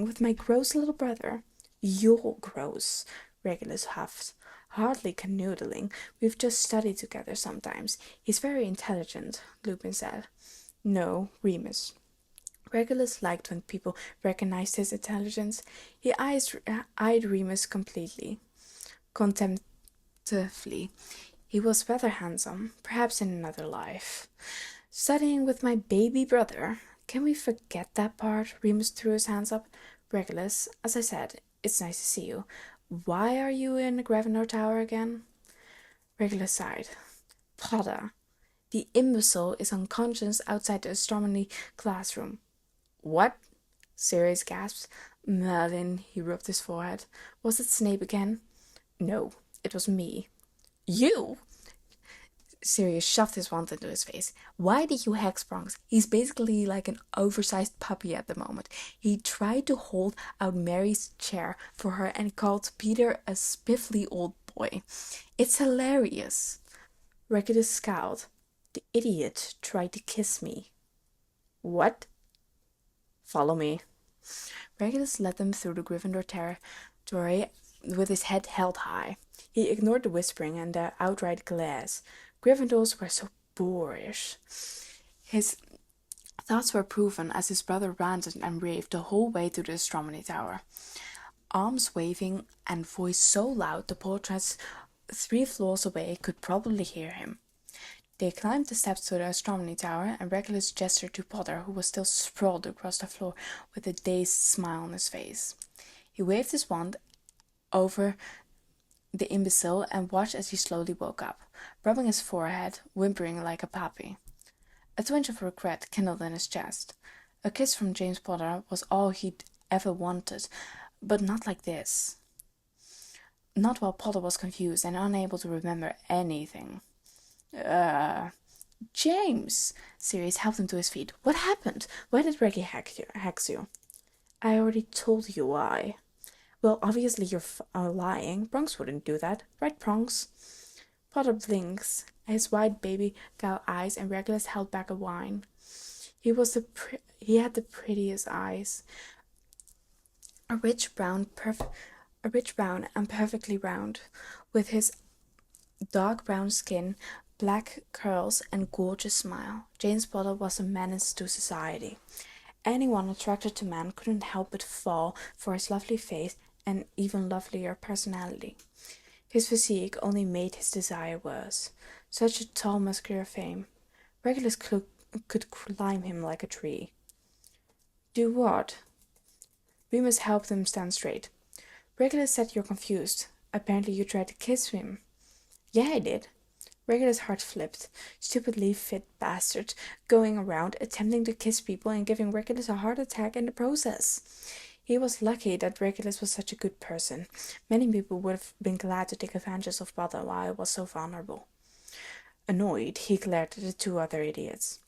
with my gross little brother? You're gross, Regulus huffed. Hardly canoodling. We've just studied together sometimes. He's very intelligent, Lupin said. No, Remus. Regulus liked when people recognized his intelligence. He eyed Remus contemplatively. He was rather handsome, perhaps in another life. Studying with my baby brother. Can we forget that part? Remus threw his hands up. Regulus, as I said, it's nice to see you. Why are you in the Gryffindor tower again? Regulus sighed. Potter, the imbecile is unconscious outside the astronomy classroom. What? Sirius gasped. Merlin, he rubbed his forehead. Was it Snape again? No, it was me. You? Sirius shoved his wand into his face. Why did you hex Bronx? He's basically like an oversized puppy at the moment. He tried to hold out Mary's chair for her and called Peter a spiffly old boy. It's hilarious. Regulus scowled. The idiot tried to kiss me. What? Follow me. Regulus led them through the Gryffindor territory with his head held high. He ignored the whispering and the outright glares. Gryffindors were so boorish. His thoughts were proven as his brother ranted and raved the whole way to the astronomy tower, arms waving and voice so loud the portraits 3 floors away could probably hear him. They climbed the steps to the astronomy tower, and Regulus gestured to Potter, who was still sprawled across the floor with a dazed smile on his face. He waved his wand over the imbecile and watched as he slowly woke up, rubbing his forehead, whimpering like a puppy. A twinge of regret kindled in his chest. A kiss from James Potter was all he'd ever wanted, but not like this. Not while Potter was confused and unable to remember anything. James! Sirius helped him to his feet. What happened? Why did Reggie hex you? I already told you why. Well, obviously you're lying. Bronx wouldn't do that. Right, Bronx? Potter blinks, his wide baby cow eyes, and Regulus held back a whine. He had the prettiest eyes, a rich brown and perfectly round, with his dark brown skin, black curls, and gorgeous smile. James Potter was a menace to society. Anyone attracted to man couldn't help but fall for his lovely face and even lovelier personality. His physique only made his desire worse. Such a tall, muscular frame. Regulus could climb him like a tree. Do what? We must help them stand straight. Regulus said you're confused. Apparently you tried to kiss him. Yeah, I did. Regulus' heart flipped. Stupidly fit bastard, going around attempting to kiss people and giving Regulus a heart attack in the process. He was lucky that Regulus was such a good person. Many people would have been glad to take advantage of Potter while he was so vulnerable. Annoyed, he glared at the two other idiots.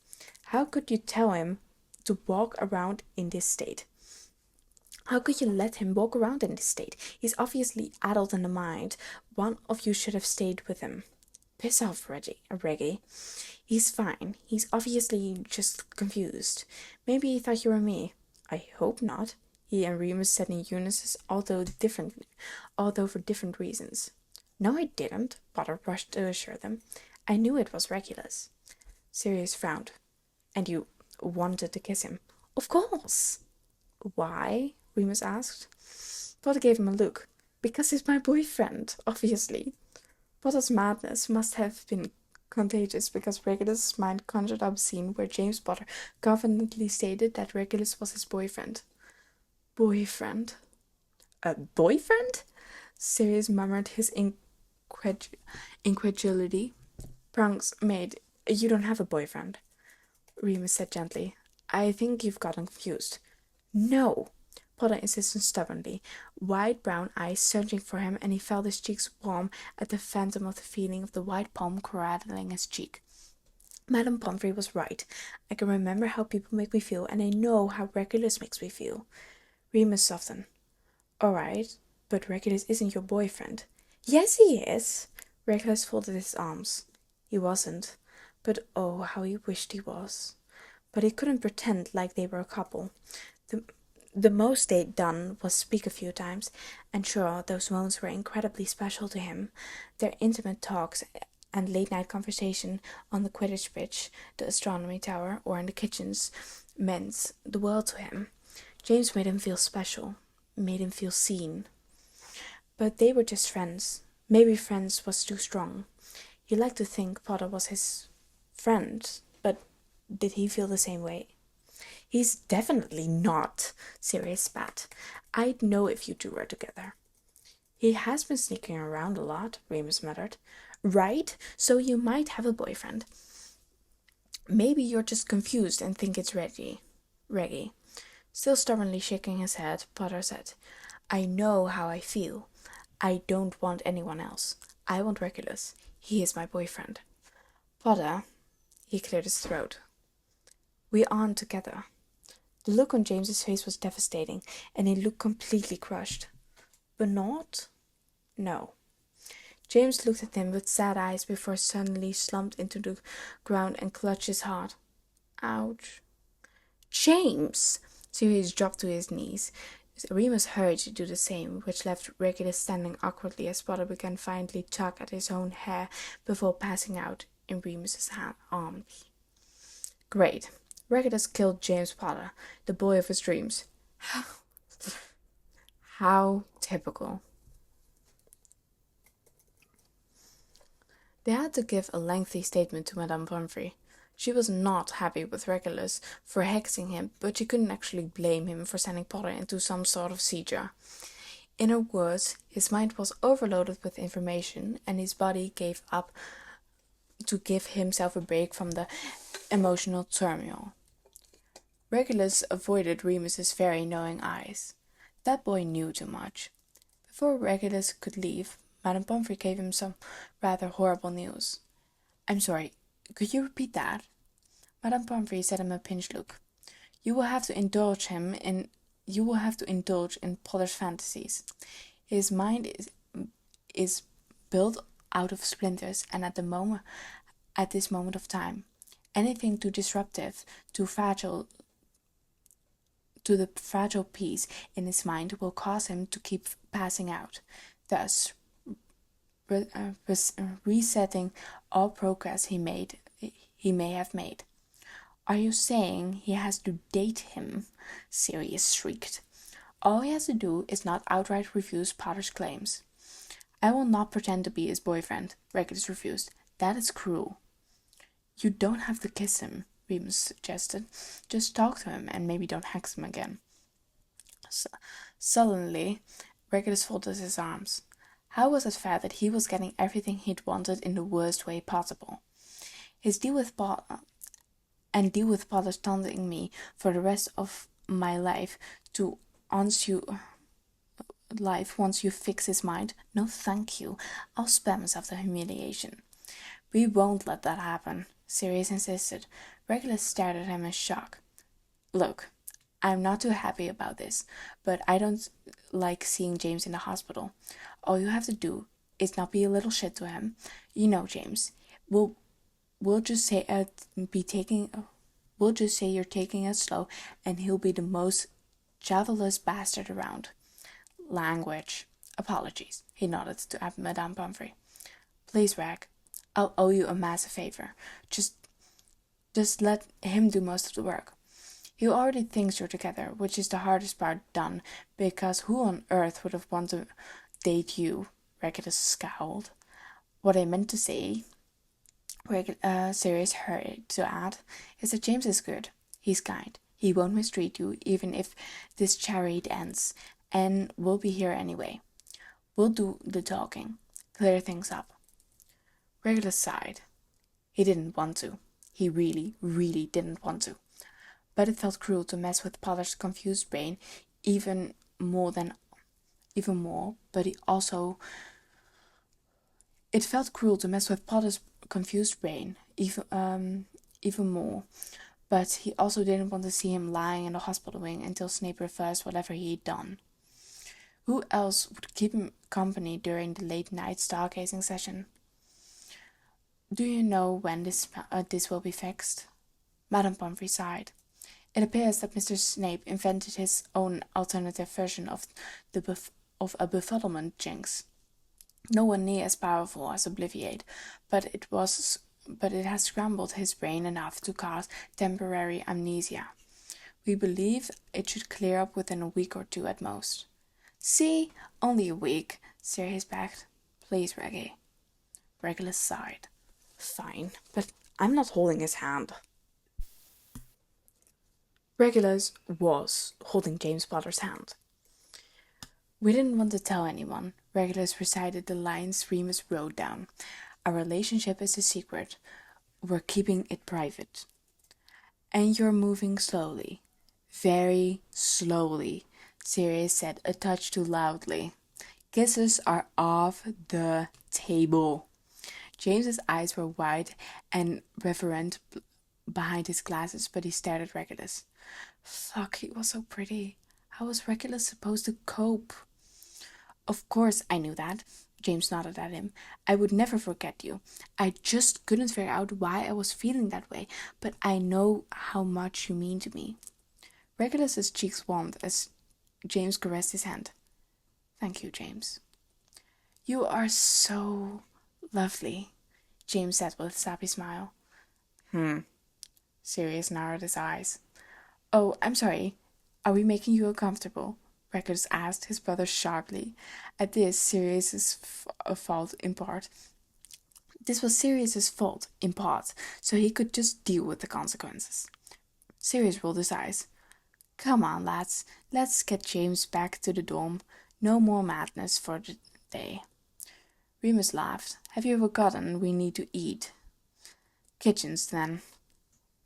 How could you tell him to walk around in this state? How could you let him walk around in this state? He's obviously addled in the mind. One of you should have stayed with him. Piss off, Reggie. He's fine. He's obviously just confused. Maybe he thought you were me. I hope not, he and Remus said in unison, although for different reasons. No, I didn't, Potter rushed to assure them. I knew it was Regulus. Sirius frowned. And you wanted to kiss him? Of course. Why? Remus asked. Potter gave him a look. Because he's my boyfriend, obviously. Potter's madness must have been contagious because Regulus' mind conjured up a scene where James Potter confidently stated that Regulus was his boyfriend. Boyfriend? A boyfriend? Sirius murmured his incredulity. Pranks made. You don't have a boyfriend, Remus said gently. I think you've gotten confused. No, Potter insisted stubbornly, wide brown eyes searching for him, and he felt his cheeks warm at the phantom of the feeling of the white palm cradling his cheek. Madame Pomfrey was right. I can remember how people make me feel, and I know how Regulus makes me feel. Remus softened. All right, but Regulus isn't your boyfriend. Yes, he is. Regulus folded his arms. He wasn't, but oh, how he wished he was. But he couldn't pretend like they were a couple. The most they'd done was speak a few times, and sure, those moments were incredibly special to him. Their intimate talks and late-night conversation on the Quidditch pitch, the astronomy tower, or in the kitchens meant the world to him. James made him feel special, made him feel seen. But they were just friends. Maybe friends was too strong. He liked to think Potter was his friend, but did he feel the same way? He's definitely not, Sirius spat. I'd know if you two were together. He has been sneaking around a lot, Remus muttered. Right, so you might have a boyfriend. Maybe you're just confused and think it's Reggie. Still stubbornly shaking his head, Potter said, I know how I feel. I don't want anyone else. I want Regulus. He is my boyfriend. Potter, he cleared his throat. We aren't together. The look on James's face was devastating, and he looked completely crushed. But not? No. James looked at him with sad eyes before suddenly slumped into the ground and clutched his heart. Ouch. James! Sirius dropped to his knees. Remus hurried to do the same, which left Regulus standing awkwardly as Potter began finally tug at his own hair before passing out in Remus's arms. Great. Regulus killed James Potter, the boy of his dreams. How typical. They had to give a lengthy statement to Madame Pomfrey. She was not happy with Regulus for hexing him, but she couldn't actually blame him for sending Potter into some sort of seizure. In her words, his mind was overloaded with information, and his body gave up to give himself a break from the emotional turmoil. Regulus avoided Remus's very knowing eyes. That boy knew too much. Before Regulus could leave, Madame Pomfrey gave him some rather horrible news. I'm sorry, could you repeat that? Madame Pomfrey set him a pinched look. You will have to indulge in Potter's fantasies. His mind is built out of splinters, and at this moment of time, Anything too disruptive, too fragile to the fragile peace in his mind will cause him to keep passing out, thus resetting all progress he may have made. Are you saying he has to date him? Sirius shrieked. All he has to do is not outright refuse Potter's claims. I will not pretend to be his boyfriend, Regulus refused. That is cruel. You don't have to kiss him, Remus suggested. Just talk to him and maybe don't hex him again. Sullenly, Regulus folded his arms. How was it fair that he was getting everything he'd wanted in the worst way possible? His deal with Potter taunting me for the rest of my life once you fix his mind? No, thank you. I'll spare myself the humiliation. We won't let that happen, Sirius insisted. Regulus stared at him in shock. Look, I'm not too happy about this, but I don't like seeing James in the hospital. All you have to do is not be a little shit to him. You know, James. We'll just say you're taking it slow, and he'll be the most javelous bastard around. Language. Apologies. He nodded to Madame Pomfrey. Please, Rag. I'll owe you a massive favor. Just let him do most of the work. He already thinks you're together, which is the hardest part done, because who on earth would have wanted to date you? Regulus scowled. What I meant to say, Sirius hurried to add, is that James is good. He's kind. He won't mistreat you, even if this charade ends, and we'll be here anyway. We'll do the talking, clear things up. Regulus sighed. He didn't want to. He really, really didn't want to. But it felt cruel to mess with Potter's confused brain even more, but it felt cruel to mess with Potter's confused brain even more, but he also didn't want to see him lying in the hospital wing until Snape reversed whatever he'd done. Who else would keep him company during the late-night stargazing session? Do you know when this will be fixed? Madame Pomfrey sighed. It appears that Mr. Snape invented his own alternative version of a befuddlement jinx. No one near as powerful as Obliviate, but it has scrambled his brain enough to cause temporary amnesia. We believe it should clear up within a week or two at most. See? Only a week, Sirius begged. Please, Reggie. Regulus sighed. Fine, but I'm not holding his hand. Regulus was holding James Potter's hand. We didn't want to tell anyone. Regulus recited the lines Remus wrote down. Our relationship is a secret. We're keeping it private. And you're moving slowly. Very slowly, Sirius said a touch too loudly. Kisses are off the table. James's eyes were wide and reverent behind his glasses, but he stared at Regulus. Fuck, he was so pretty. How was Regulus supposed to cope? Of course I knew that, James nodded at him. I would never forget you. I just couldn't figure out why I was feeling that way, but I know how much you mean to me. Regulus's cheeks warmed as James caressed his hand. Thank you, James. You are so lovely, James said with a sappy smile. Sirius narrowed his eyes. Oh, I'm sorry. Are we making you uncomfortable? Regulus asked his brother sharply. At this, Sirius's fault in part. This was Sirius's fault in part, so he could just deal with the consequences. Sirius rolled his eyes. Come on, lads. Let's get James back to the dorm. No more madness for the day. Remus laughed. Have you forgotten we need to eat? Kitchens, then.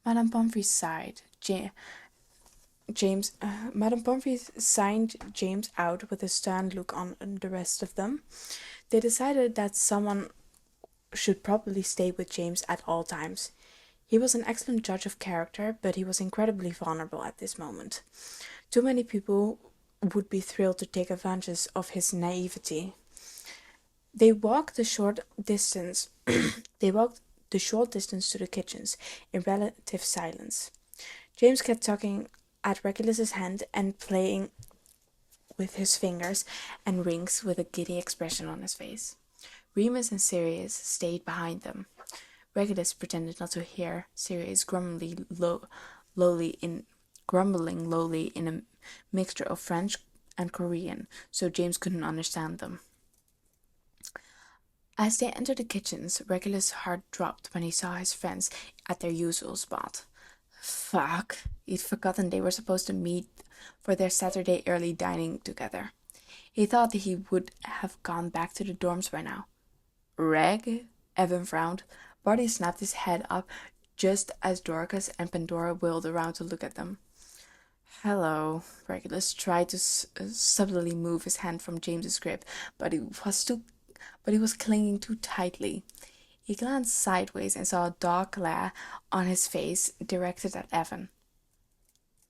Madame Pomfrey sighed. Madame Pomfrey signed James out with a stern look on the rest of them. They decided that someone should probably stay with James at all times. He was an excellent judge of character, but he was incredibly vulnerable at this moment. Too many people would be thrilled to take advantage of his naivety. They walked the the short distance to the kitchens in relative silence. James kept tugging at Regulus's hand and playing with his fingers and rings with a giddy expression on his face. Remus and Sirius stayed behind them. Regulus pretended not to hear Sirius grumbling lowly in a mixture of French and Korean, so James couldn't understand them. As they entered the kitchens, Regulus' heart dropped when he saw his friends at their usual spot. Fuck, he'd forgotten they were supposed to meet for their Saturday early dining together. He thought that he would have gone back to the dorms by now. Reg? Evan frowned. Barty snapped his head up just as Dorcas and Pandora wheeled around to look at them. Hello. Regulus tried to subtly move his hand from James's grip, but he was clinging too tightly. He glanced sideways and saw a dark glare on his face directed at Evan.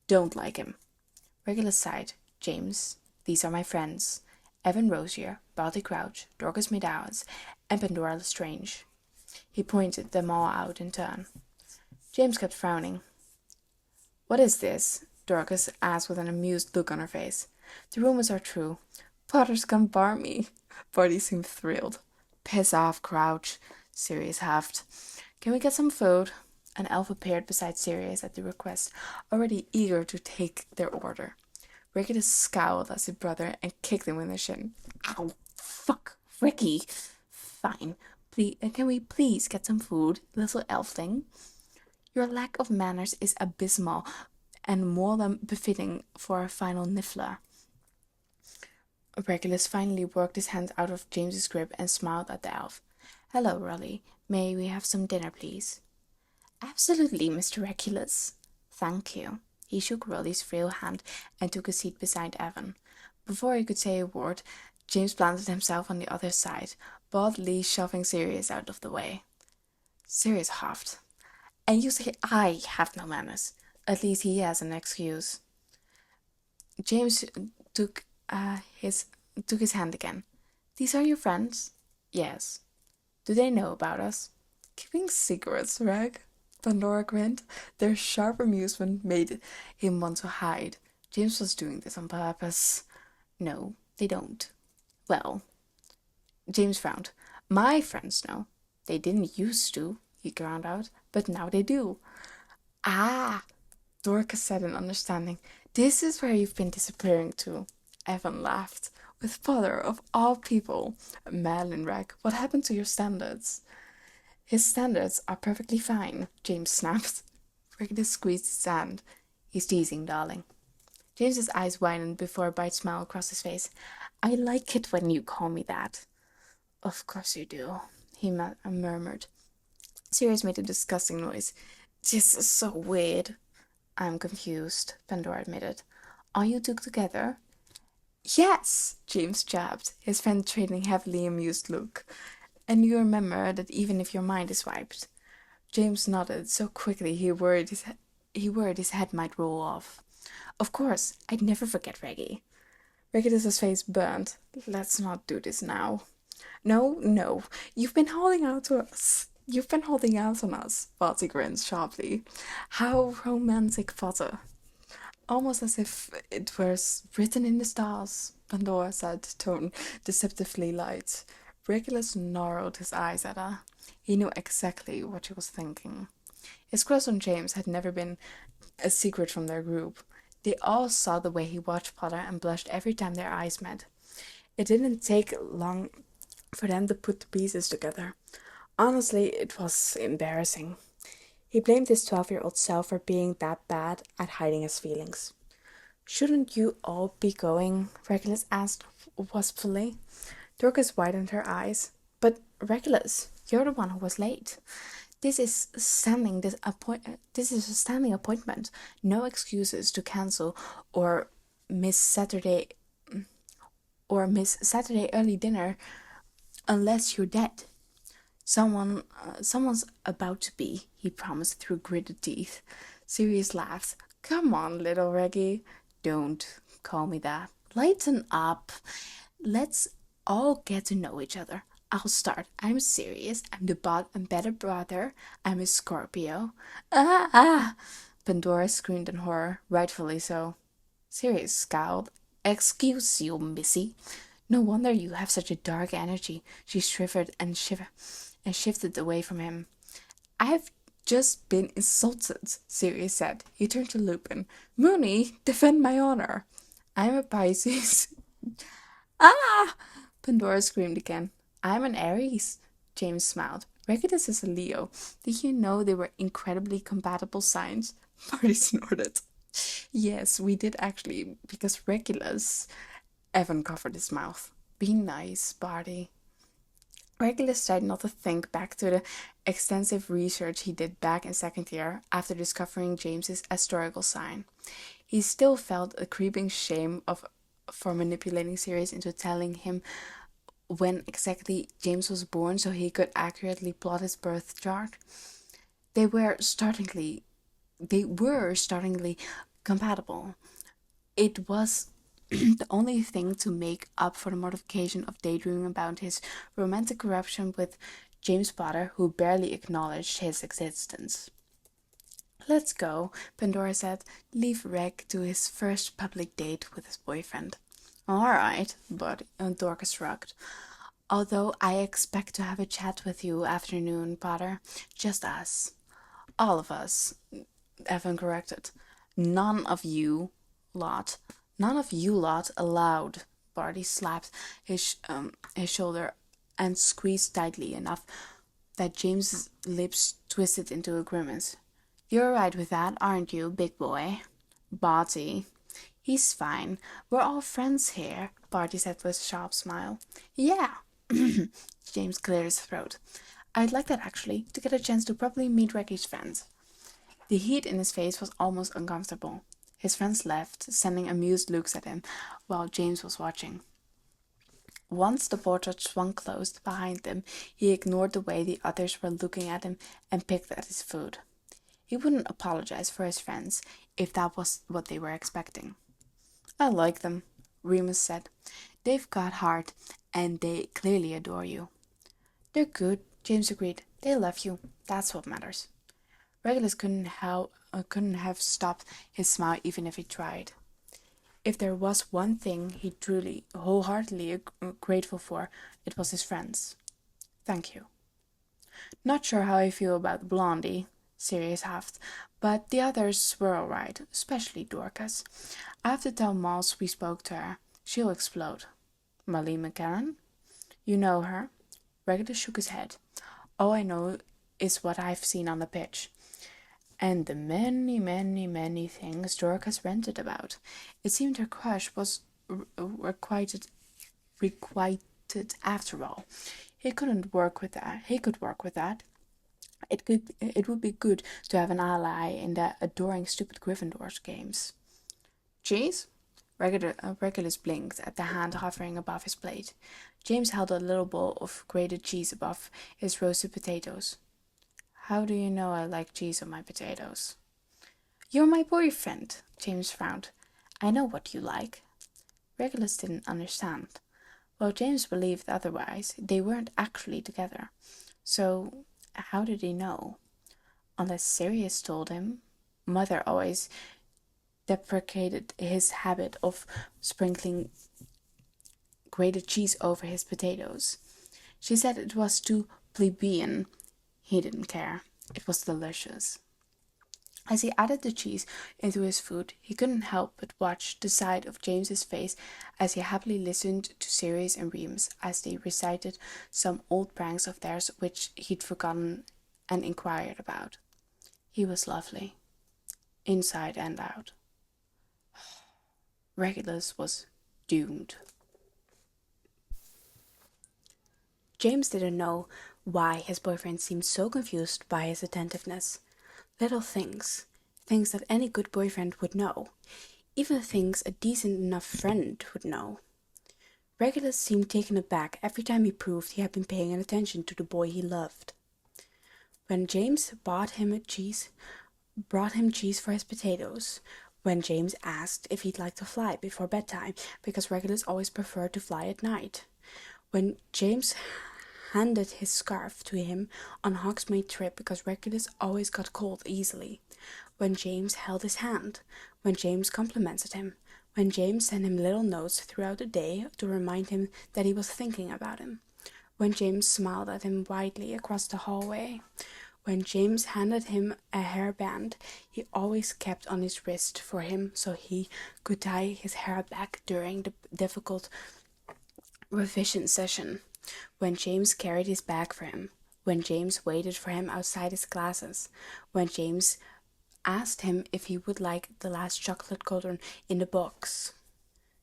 Don't like him. Regulus sighed. James, these are my friends. Evan Rosier, Barty Crouch, Dorcas Medowens, and Pandora Lestrange. He pointed them all out in turn. James kept frowning. What is this? Dorcas asked with an amused look on her face. The rumors are true. Potter's gone barmy. Barty seemed thrilled. Piss off, Crouch, Sirius huffed. Can we get some food? An elf appeared beside Sirius at the request, already eager to take their order. Regulus scowled at his brother and kicked him in the shin. Ow, fuck, Ricky. Fine. Can we please get some food, little elf thing? Your lack of manners is abysmal and more than befitting for a final niffler. Regulus finally worked his hand out of James's grip and smiled at the elf. Hello, Raleigh. May we have some dinner, please? Absolutely, Mr. Regulus. Thank you. He shook Raleigh's frail hand and took a seat beside Evan. Before he could say a word, James planted himself on the other side, boldly shoving Sirius out of the way. Sirius huffed. And you say I have no manners. At least he has an excuse. James took his hand again. These are your friends? Yes. Do they know about us? Keeping secrets, Reg? Pandora grinned. Their sharp amusement made him want to hide. James was doing this on purpose. No, they don't. Well, James frowned. My friends know. They didn't used to, he ground out, but now they do. Ah, Dorcas said in understanding. This is where you've been disappearing to. Evan laughed. With Potter, of all people. Merlin, Reg, what happened to your standards? His standards are perfectly fine, James snapped. Regulus squeezed his hand. He's teasing, darling. James's eyes widened before a bright smile crossed his face. I like it when you call me that. Of course you do, he murmured. Sirius made a disgusting noise. This is so weird. I'm confused, Pandora admitted. Are you two together? Yes, James jabbed, his friend trading heavily amused look. And you remember that even if your mind is wiped. James nodded so quickly he worried his head might roll off. Of course, I'd never forget Reggie. Regulus's face burned. Let's not do this now. No, you've been holding out on us, Barty grinned sharply. How romantic, Potter. Almost as if it was written in the stars, Pandora said, tone deceptively light. Regulus narrowed his eyes at her. He knew exactly what she was thinking. His crush on James had never been a secret from their group. They all saw the way he watched Potter and blushed every time their eyes met. It didn't take long for them to put the pieces together. Honestly, it was embarrassing. He blamed his 12-year-old self for being that bad at hiding his feelings. Shouldn't you all be going? Regulus asked wistfully. Dorcas widened her eyes. But Regulus, you're the one who was late. This is a standing appointment. No excuses to cancel or miss Saturday early dinner unless you're dead. Someone's about to be, he promised through gritted teeth. Sirius laughed. Come on, little Reggie. Don't call me that. Lighten up. Let's all get to know each other. I'll start. I'm Sirius. I'm the better brother. I'm a Scorpio. Pandora screamed in horror, rightfully so. Sirius scowled. Excuse you, missy. No wonder you have such a dark energy. She shivered and shifted away from him. I've just been insulted, Sirius said. He turned to Lupin. Moony, defend my honor. I'm a Pisces. Ah! Pandora screamed again. I'm an Aries. James smiled. Regulus is a Leo. Did you know they were incredibly compatible signs? Marty snorted. Yes, we did actually, because Regulus... Evan covered his mouth. Be nice, Barty. Regulus tried not to think back to the extensive research he did back in second year after discovering James's astrological sign. He still felt a creeping shame for manipulating Sirius into telling him when exactly James was born so he could accurately plot his birth chart. They were startlingly compatible. It was the only thing to make up for the mortification of daydreaming about his romantic corruption with James Potter, who barely acknowledged his existence. Let's go, Pandora said. Leave Reg to his first public date with his boyfriend. All right, but Dorcas shrugged. Although I expect to have a chat with you afternoon, Potter. Just us. All of us, Evan corrected. None of you lot allowed. Barty slapped his shoulder and squeezed tightly enough that James's lips twisted into a grimace. You're right with that, aren't you, big boy? Barty. He's fine. We're all friends here, Barty said with a sharp smile. Yeah. James cleared his throat. I'd like that, actually, to get a chance to properly meet Reggie's friends. The heat in his face was almost uncomfortable. His friends left, sending amused looks at him, while James was watching. Once the portrait swung closed behind them, he ignored the way the others were looking at him and picked at his food. He wouldn't apologize for his friends if that was what they were expecting. I like them, Remus said. They've got heart, and they clearly adore you. They're good, James agreed. They love you. That's what matters. Regulus couldn't have stopped his smile even if he tried. If there was one thing he truly, wholeheartedly grateful for, it was his friends. Thank you. Not sure how I feel about Blondie, Sirius huffed, but the others were all right, especially Dorcas. I have to tell Moss we spoke to her. She'll explode. Molly McCarran? You know her? Regulus shook his head. All I know is what I've seen on the pitch. And the many things Dorcas ranted about. It seemed her crush was requited after all. He could work with that. It would be good to have an ally in the adoring stupid Gryffindor's games. Cheese? Regulus blinked at the hand hovering above his plate. James held a little bowl of grated cheese above his roasted potatoes. How do you know I like cheese on my potatoes? You're my boyfriend, James frowned. I know what you like. Regulus didn't understand. Well, James believed otherwise. They weren't actually together. So, how did he know? Unless Sirius told him. Mother always deprecated his habit of sprinkling grated cheese over his potatoes. She said it was too plebeian. He didn't care. It was delicious. As he added the cheese into his food, he couldn't help but watch the side of James's face as he happily listened to Sirius and Remus as they recited some old pranks of theirs which he'd forgotten and inquired about. He was lovely, inside and out. Regulus was doomed. James didn't know why his boyfriend seemed so confused by his attentiveness. Little things that any good boyfriend would know, even things a decent enough friend would know. Regulus seemed taken aback every time he proved he had been paying attention to the boy he loved. When James brought him cheese for his potatoes, when James asked if he'd like to fly before bedtime because Regulus always preferred to fly at night, when James handed his scarf to him on Hogsmeade trip because Regulus always got cold easily. When James held his hand, when James complimented him, when James sent him little notes throughout the day to remind him that he was thinking about him, when James smiled at him widely across the hallway, when James handed him a hairband he always kept on his wrist for him so he could tie his hair back during the difficult revision session, when James carried his bag for him, when James waited for him outside his classes, when James asked him if he would like the last chocolate cauldron in the box.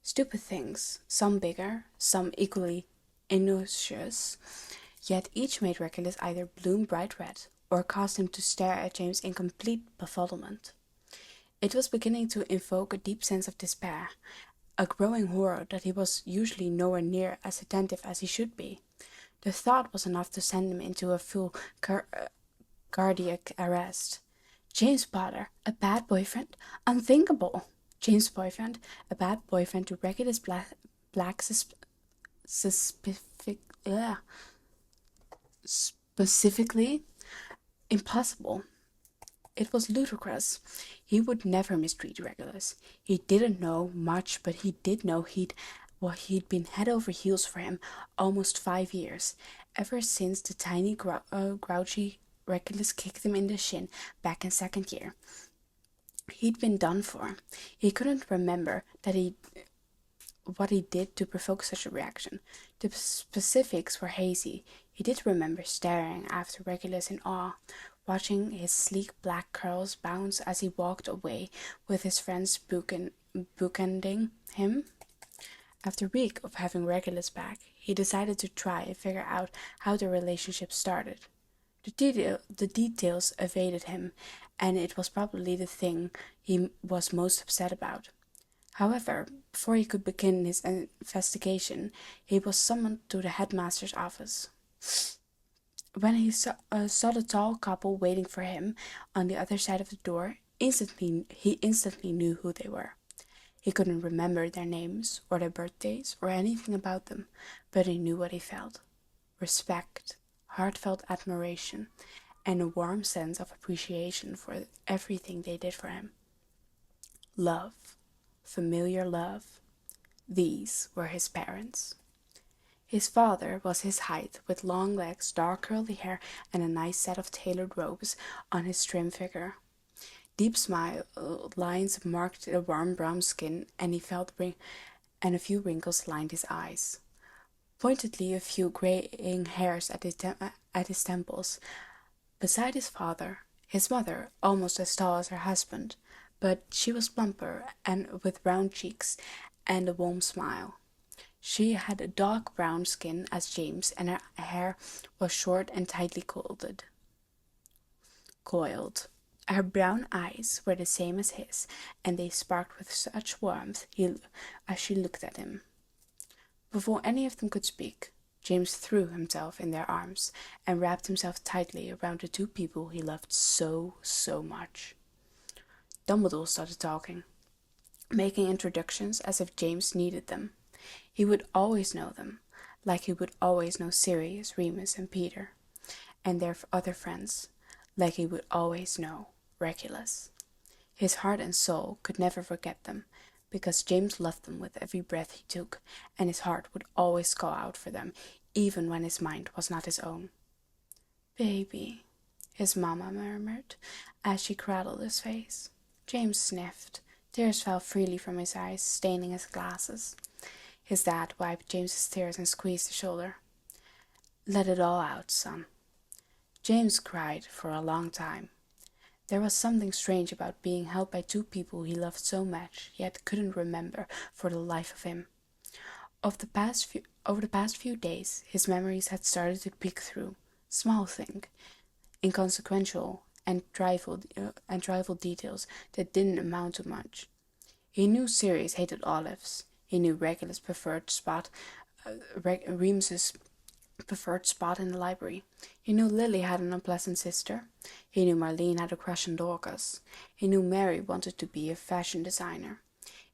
Stupid things, some bigger, some equally innocuous, yet each made Regulus either bloom bright red or caused him to stare at James in complete befuddlement. It was beginning to invoke a deep sense of despair, a growing horror that he was usually nowhere near as attentive as he should be. The thought was enough to send him into a full cardiac arrest. James Potter, a bad boyfriend? Unthinkable! James' boyfriend, a bad boyfriend to Regulus specifically? Impossible. It was ludicrous. He would never mistreat Regulus. He didn't know much, but he did know he'd been head over heels for him almost 5 years, ever since the tiny grouchy Regulus kicked him in the shin back in second year. He'd been done for. He couldn't remember what he did to provoke such a reaction. The specifics were hazy. He did remember staring after Regulus in awe, watching his sleek black curls bounce as he walked away with his friends bookending him. After a week of having Regulus back, he decided to try and figure out how the relationship started. The details evaded him, and it was probably the thing he was most upset about. However, before he could begin his investigation, he was summoned to the headmaster's office. When he saw the tall couple waiting for him on the other side of the door, he instantly knew who they were. He couldn't remember their names or their birthdays or anything about them, but he knew what he felt. Respect, heartfelt admiration, and a warm sense of appreciation for everything they did for him. Love, familiar love. These were his parents. His father was his height, with long legs, dark curly hair, and a nice set of tailored robes on his trim figure. Deep smile lines marked the warm brown skin, and a few wrinkles lined his eyes. Pointedly, a few graying hairs at his temples. Beside his father, his mother, almost as tall as her husband, but she was plumper and with round cheeks and a warm smile. She had a dark brown skin as James, and her hair was short and tightly coiled. Her brown eyes were the same as his, and they sparkled with such warmth as she looked at him. Before any of them could speak, James threw himself in their arms and wrapped himself tightly around the two people he loved so much. Dumbledore started talking, making introductions as if James needed them. He would always know them, like he would always know Sirius, Remus, and Peter, and their other friends, like he would always know Regulus. His heart and soul could never forget them, because James loved them with every breath he took, and his heart would always go out for them, even when his mind was not his own. "Baby," his mamma murmured, as she cradled his face. James sniffed. Tears fell freely from his eyes, staining his glasses. His dad wiped James's tears and squeezed his shoulder. "Let it all out, son." James cried for a long time. There was something strange about being held by two people he loved so much, yet couldn't remember for the life of him. Over the past few days, his memories had started to peek through, small things, inconsequential and trifle details that didn't amount to much. He knew Sirius hated olives. He knew Regulus Remus's preferred spot in the library. He knew Lily had an unpleasant sister. He knew Marlene had a crush on Dorcas. He knew Mary wanted to be a fashion designer.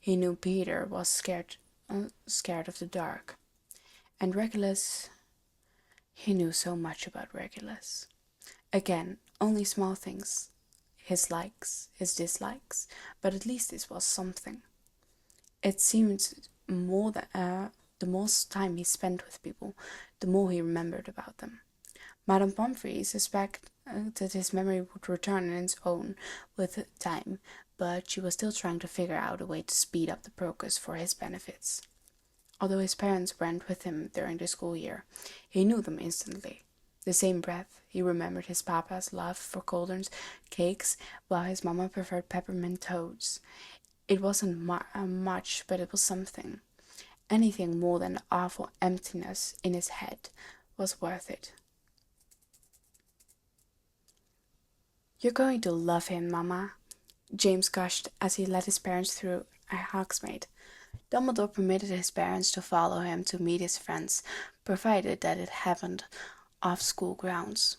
He knew Peter was scared of the dark. And Regulus, He knew so much about Regulus. Again, only small things. His likes, his dislikes, but at least this was something. It seemed the more time he spent with people, the more he remembered about them. Madame Pomfrey suspected that his memory would return on its own with time, but she was still trying to figure out a way to speed up the progress for his benefits. Although his parents weren't with him during the school year, he knew them instantly. The same breath, he remembered his papa's love for cauldrons, cakes, while his mama preferred peppermint toads. It wasn't much, but it was something. Anything more than the awful emptiness in his head was worth it. "You're going to love him, Mama," James gushed as he led his parents through a Hogsmeade. Dumbledore permitted his parents to follow him to meet his friends, provided that it happened off school grounds.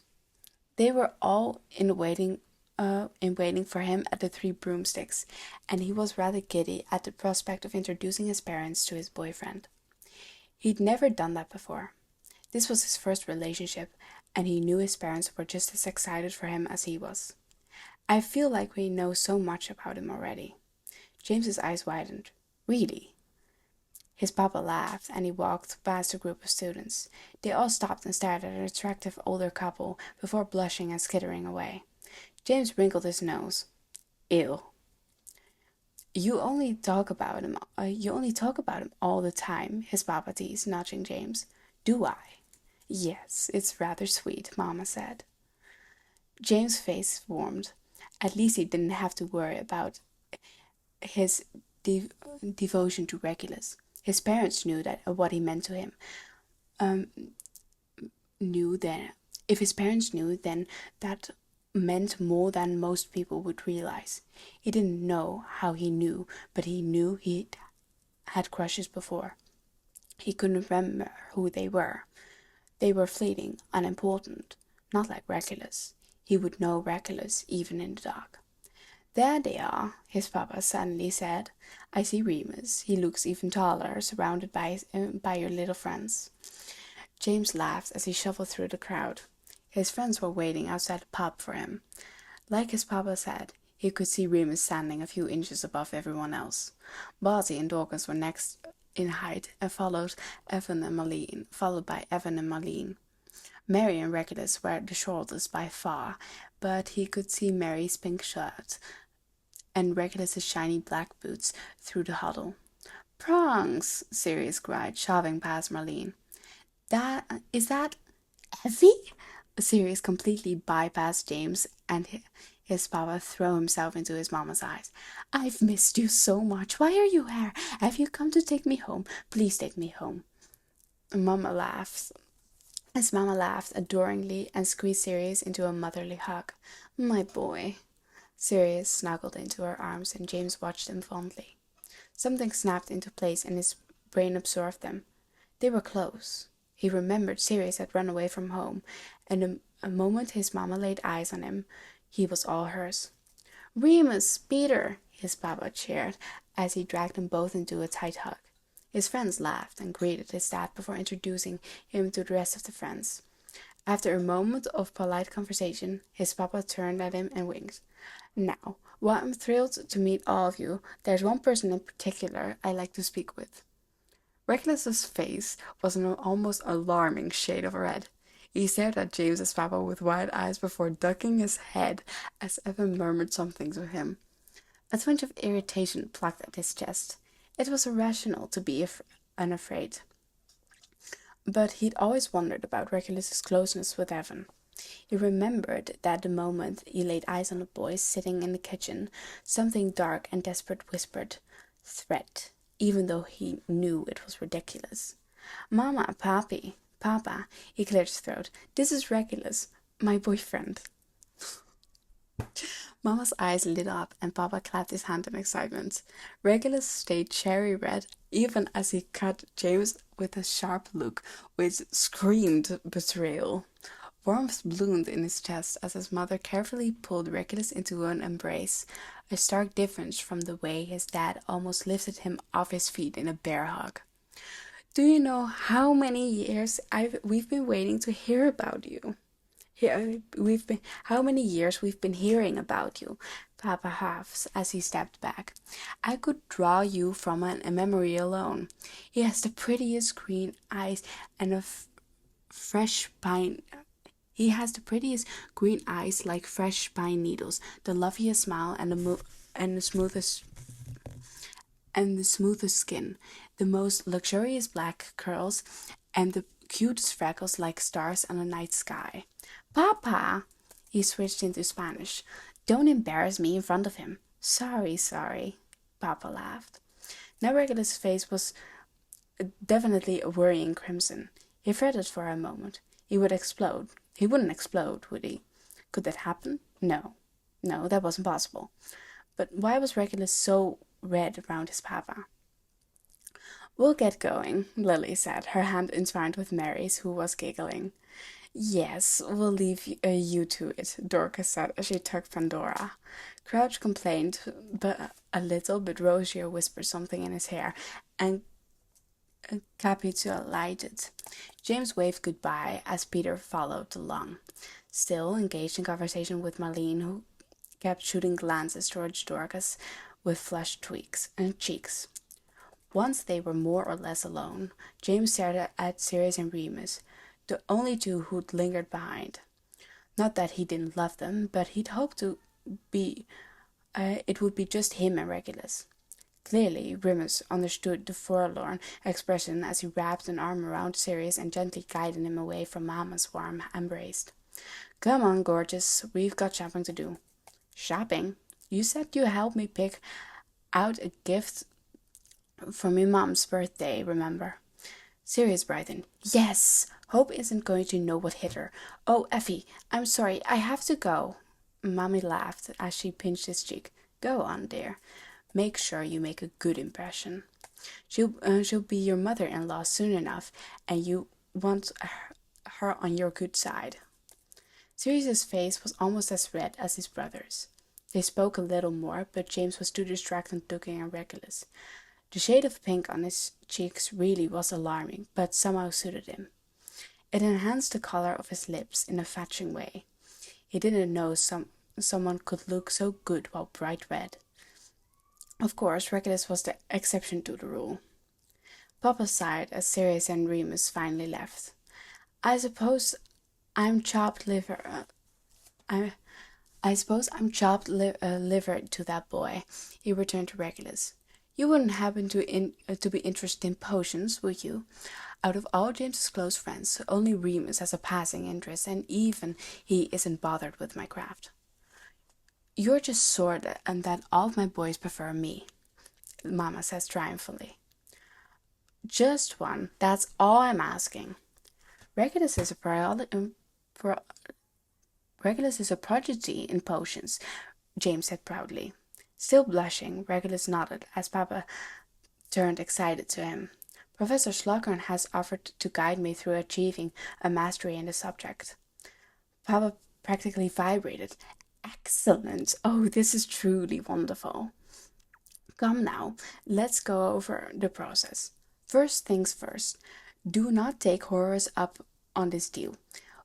They were all in waiting for him at the Three Broomsticks, and he was rather giddy at the prospect of introducing his parents to his boyfriend. He'd never done that before. This was his first relationship, and he knew his parents were just as excited for him as he was. "I feel like we know so much about him already." James's eyes widened. "Really?" His papa laughed, and he walked past a group of students. They all stopped and stared at an attractive older couple before blushing and skittering away. James wrinkled his nose. "Ew. You only talk about him all the time," his papa teased, nudging James. "Do I?" "Yes, it's rather sweet," Mama said. James' face warmed. At least he didn't have to worry about his devotion to Regulus. His parents knew what he meant to him. If his parents knew, then that meant more than most people would realize. He didn't know how he knew, but he knew he'd had crushes before. He couldn't remember who they were. They were fleeting, unimportant, not like Regulus. He would know Regulus even in the dark. "There they are," his papa suddenly said. "I see Remus. He looks even taller, surrounded by your little friends." James laughed as he shuffled through the crowd. His friends were waiting outside the pub for him. Like his papa said, he could see Remus standing a few inches above everyone else. Barty and Dorcas were next in height and followed by Evan and Marlene. Mary and Regulus were the shortest by far, but he could see Mary's pink shirt and Regulus's shiny black boots through the huddle. "Prongs!" Sirius cried, shoving past Marlene. Is that Effie?" Sirius completely bypassed James and his papa threw himself into his mama's eyes. "I've missed you so much. Why are you here? Have you come to take me home? Please take me home." Mama laughed. His mama laughed adoringly and squeezed Sirius into a motherly hug. "My boy." Sirius snuggled into her arms and James watched them fondly. Something snapped into place and his brain absorbed them. They were close. He remembered Sirius had run away from home, and a moment his mama laid eyes on him, he was all hers. "Remus, Peter," his papa cheered as he dragged them both into a tight hug. His friends laughed and greeted his dad before introducing him to the rest of the friends. After a moment of polite conversation, his papa turned at him and winked. "Now, while I'm thrilled to meet all of you, there's one person in particular I'd like to speak with." Regulus's face was an almost alarming shade of red. He stared at James's papa with wide eyes before ducking his head as Evan murmured something to him. A twinge of irritation plucked at his chest. It was irrational to be unafraid. But he'd always wondered about Regulus's closeness with Evan. He remembered that the moment he laid eyes on the boy sitting in the kitchen, something dark and desperate whispered, "Threat," even though he knew it was ridiculous. "Mama, Papa," he cleared his throat. "This is Regulus, my boyfriend." Mama's eyes lit up and Papa clapped his hand in excitement. Regulus stayed cherry red even as he cut James with a sharp look which screamed betrayal. Warmth bloomed in his chest as his mother carefully pulled Regulus into an embrace, a stark difference from the way his dad almost lifted him off his feet in a bear hug. Do you know how many years we've been waiting to hear about you? How many years we've been hearing about you, Papa huffs as he stepped back. I could draw you from a memory alone. He has the prettiest green eyes and fresh pine. He has the prettiest green eyes like fresh pine needles, the loveliest smile, and the smoothest skin, the most luxurious black curls, and the cutest freckles like stars on a night sky. Papa! He switched into Spanish. Don't embarrass me in front of him. Sorry, sorry. Papa laughed. Now Regulus' face was definitely a worrying crimson. He fretted for a moment. He would explode. He wouldn't explode, would he? Could that happen? No. No, that wasn't possible. But why was Regulus so red around his papa? We'll get going, Lily said, her hand entwined with Mary's, who was giggling. Yes, we'll leave you to it, Dorcas said as she tugged Pandora. Crouch complained but a little, but Rosier whispered something in his hair, and Capital lighted. James waved goodbye as Peter followed along, still engaged in conversation with Marlene, who kept shooting glances towards Dorcas with flushed cheeks. Once they were more or less alone, James stared at Sirius and Remus, the only two who'd lingered behind. Not that he didn't love them, but he'd hoped be it would be just him and Regulus. Clearly, Remus understood the forlorn expression as he wrapped an arm around Sirius and gently guided him away from Mama's warm embrace. Come on, gorgeous, we've got shopping to do. Shopping? You said you helped me pick out a gift for my mom's birthday, remember? Sirius brightened. Yes! Hope isn't going to know what hit her. Oh, Effie, I'm sorry, I have to go. Mommy laughed as she pinched his cheek. Go on, dear. Make sure you make a good impression. She'll be your mother-in-law soon enough, and you want her on your good side. Sirius's face was almost as red as his brother's. They spoke a little more, but James was too distracted looking at Regulus. The shade of pink on his cheeks really was alarming, but somehow suited him. It enhanced the color of his lips in a fetching way. He didn't know someone could look so good while bright red. Of course, Regulus was the exception to the rule. Papa sighed as Sirius and Remus finally left. I suppose I'm chopped liver. I suppose I'm chopped liver to that boy. He returned to Regulus. You wouldn't happen to be interested in potions, would you? Out of all James's close friends, only Remus has a passing interest, and even he isn't bothered with my craft. You're just sure that all of my boys prefer me, Mama says triumphantly. Just one, that's all I'm asking. Regulus is a prodigy in potions, James said proudly. Still blushing, Regulus nodded as Papa turned excited to him. Professor Slughorn has offered to guide me through achieving a mastery in the subject. Papa practically vibrated. Excellent! Oh, this is truly wonderful. Come now, let's go over the process. First things first, do not take Horace up on this deal.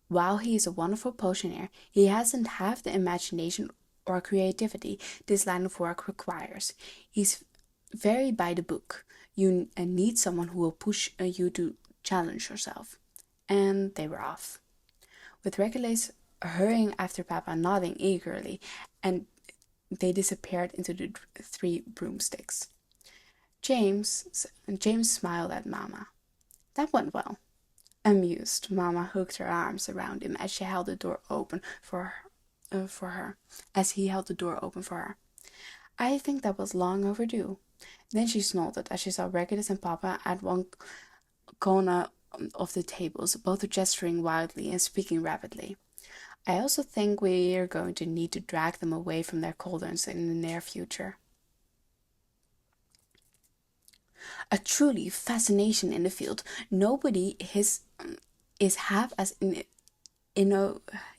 While he is a wonderful potioneer, he hasn't half the imagination or creativity this line of work requires. He's very by the book. You need someone who will push you to challenge yourself. And they were off. With Regulus hurrying after Papa, nodding eagerly, and they disappeared into the three broomsticks. James smiled at Mama. That went well. Amused, Mama hooked her arms around him as she held the door open for her. As he held the door open for her. I think that was long overdue. Then she snorted as she saw Regulus and Papa at one corner of the tables, both gesturing wildly and speaking rapidly. I also think we are going to need to drag them away from their cauldrons in the near future. A truly fascination in the field. Nobody is half as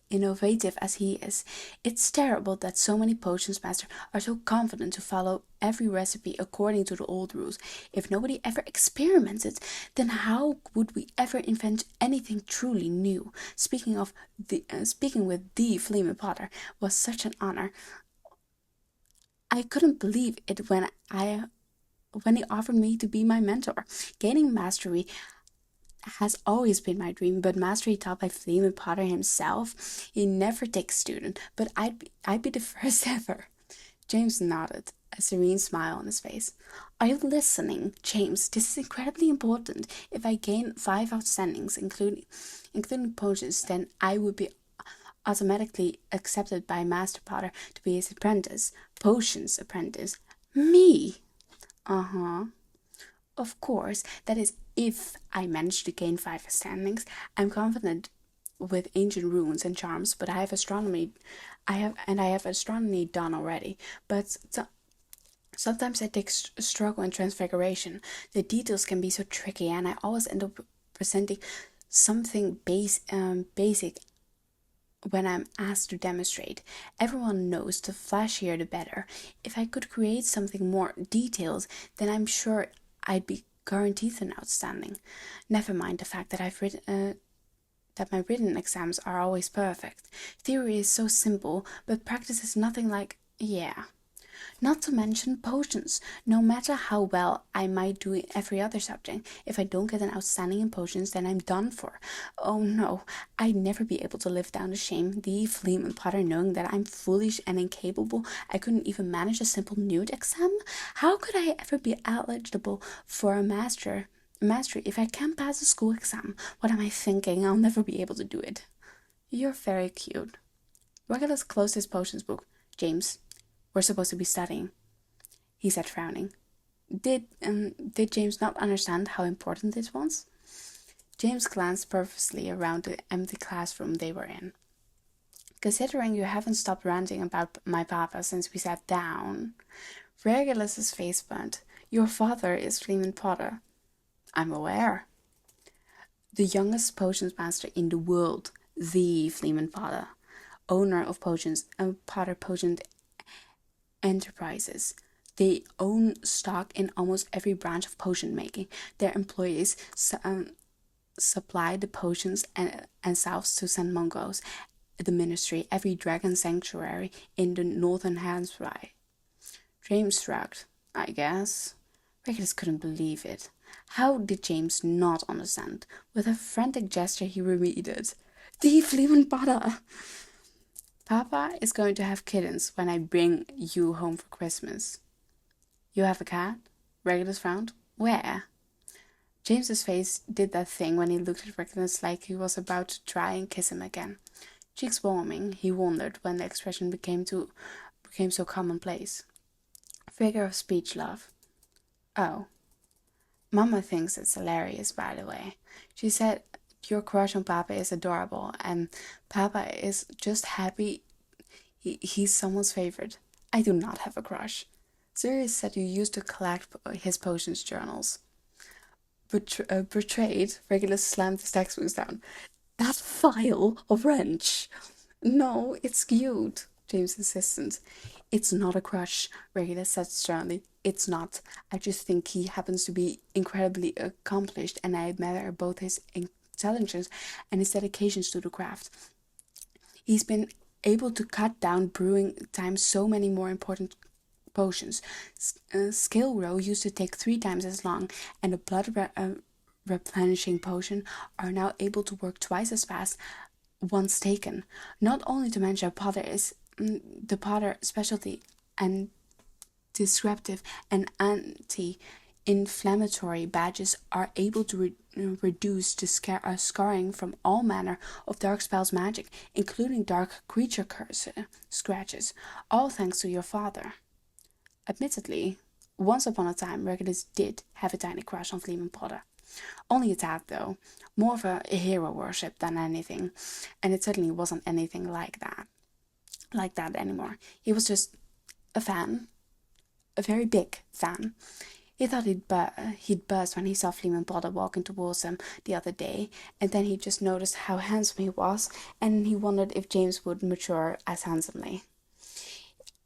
innovative as he is. It's terrible that so many potions masters are so confident to follow every recipe according to the old rules. If nobody ever experimented, then how would we ever invent anything truly new? Speaking with the Fleamont Potter was such an honor. I couldn't believe it when he offered me to be my mentor. Gaining mastery has always been my dream, but mastery taught by Fleamont Potter himself, he never takes student, but I'd be the first ever. James nodded, a serene smile on his face. Are you listening, James? This is incredibly important. If I gain 5 outstandings, including potions, then I would be automatically accepted by Master Potter to be his apprentice. Potions apprentice. Me? Uh-huh. Of course, that is if I manage to gain 5 standings. I'm confident with ancient runes and charms, but I have astronomy done already. But sometimes I take struggle in transfiguration. The details can be so tricky, and I always end up presenting something basic when I'm asked to demonstrate. Everyone knows the flashier the better. If I could create something more detailed, then I'm sure I'd be guaranteed an outstanding. Never mind the fact that that my written exams are always perfect. Theory is so simple, but practice is nothing like, yeah. Not to mention potions. No matter how well I might do in every other subject, if I don't get an outstanding in potions, then I'm done for. Oh no, I'd never be able to live down the shame, the Fleamont Potter knowing that I'm foolish and incapable. I couldn't even manage a simple nude exam. How could I ever be eligible for a mastery if I can't pass a school exam? What am I thinking? I'll never be able to do it. You're very cute. Regulus closed his potions book. James, we're supposed to be studying, he said, frowning. Did James not understand how important this was? James glanced purposely around the empty classroom they were in. Considering you haven't stopped ranting about my papa since we sat down. Regulus's face burnt. Your father is Fleamont Potter. I'm aware. The youngest potions master in the world, the Fleamont Potter, owner of Potter Potion Enterprises. They own stock in almost every branch of potion making. Their employees supply the potions and salves to St. Mungo's, the ministry, every dragon sanctuary in the northern hemisphere. James shrugged. I guess. Regulus couldn't believe it. How did James not understand? With a frantic gesture he repeated, the Fleamont Potter! Papa is going to have kittens when I bring you home for Christmas. You have a cat? Regulus frowned. Where? James's face did that thing when he looked at Regulus like he was about to try and kiss him again. Cheeks warming, he wondered when the expression became so commonplace. Figure of speech, love. Oh. Mama thinks it's hilarious, by the way. She said your crush on Papa is adorable, and Papa is just happy he's someone's favorite. I do not have a crush. Sirius said you used to collect his potions journals. Betrayed, Regulus slammed his textbooks down. That file of wrench. No, it's cute, James insisted. It's not a crush, Regulus said sternly. It's not. I just think he happens to be incredibly accomplished, and I admire both his intelligence and his dedications to the craft. He's been able to cut down brewing time so many more important potions. Skill row used to take 3 times as long, and the blood replenishing potion are now able to work twice as fast once taken. Not only to mention Potter is the Potter specialty and disruptive and anti-inflammatory badges are able to reduce the scarring from all manner of dark spells magic, including dark creature scratches, all thanks to your father. Admittedly, once upon a time, Regulus did have a tiny crush on Fleamont Potter. Only a tad, though. More of a hero worship than anything, and it certainly wasn't anything like that anymore. He was just a fan, a very big fan. He thought he'd buzz when he saw Fleamont Potter walking towards him the other day, and then he just noticed how handsome he was, and he wondered if James would mature as handsomely.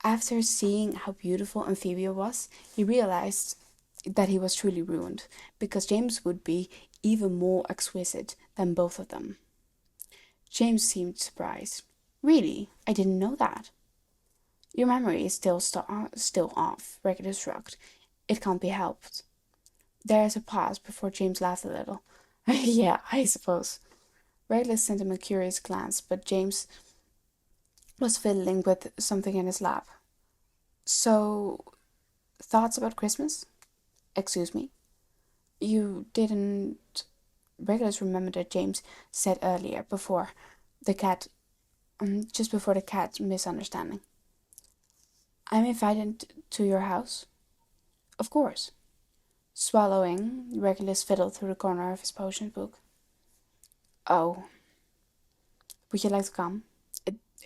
After seeing how beautiful Amphibia was, he realized that he was truly ruined, because James would be even more exquisite than both of them. James seemed surprised. Really? I didn't know that. Your memory is still off, Regulus shrugged. It can't be helped. There is a pause before James laughed a little. Yeah, I suppose. Regulus sent him a curious glance, but James was fiddling with something in his lap. So, thoughts about Christmas? Excuse me? You didn't... Regulus remembered that James said earlier, just before the cat misunderstanding. I'm invited to your house? Of course. Swallowing, Regulus fiddled through the corner of his potion book. Oh. Would you like to come?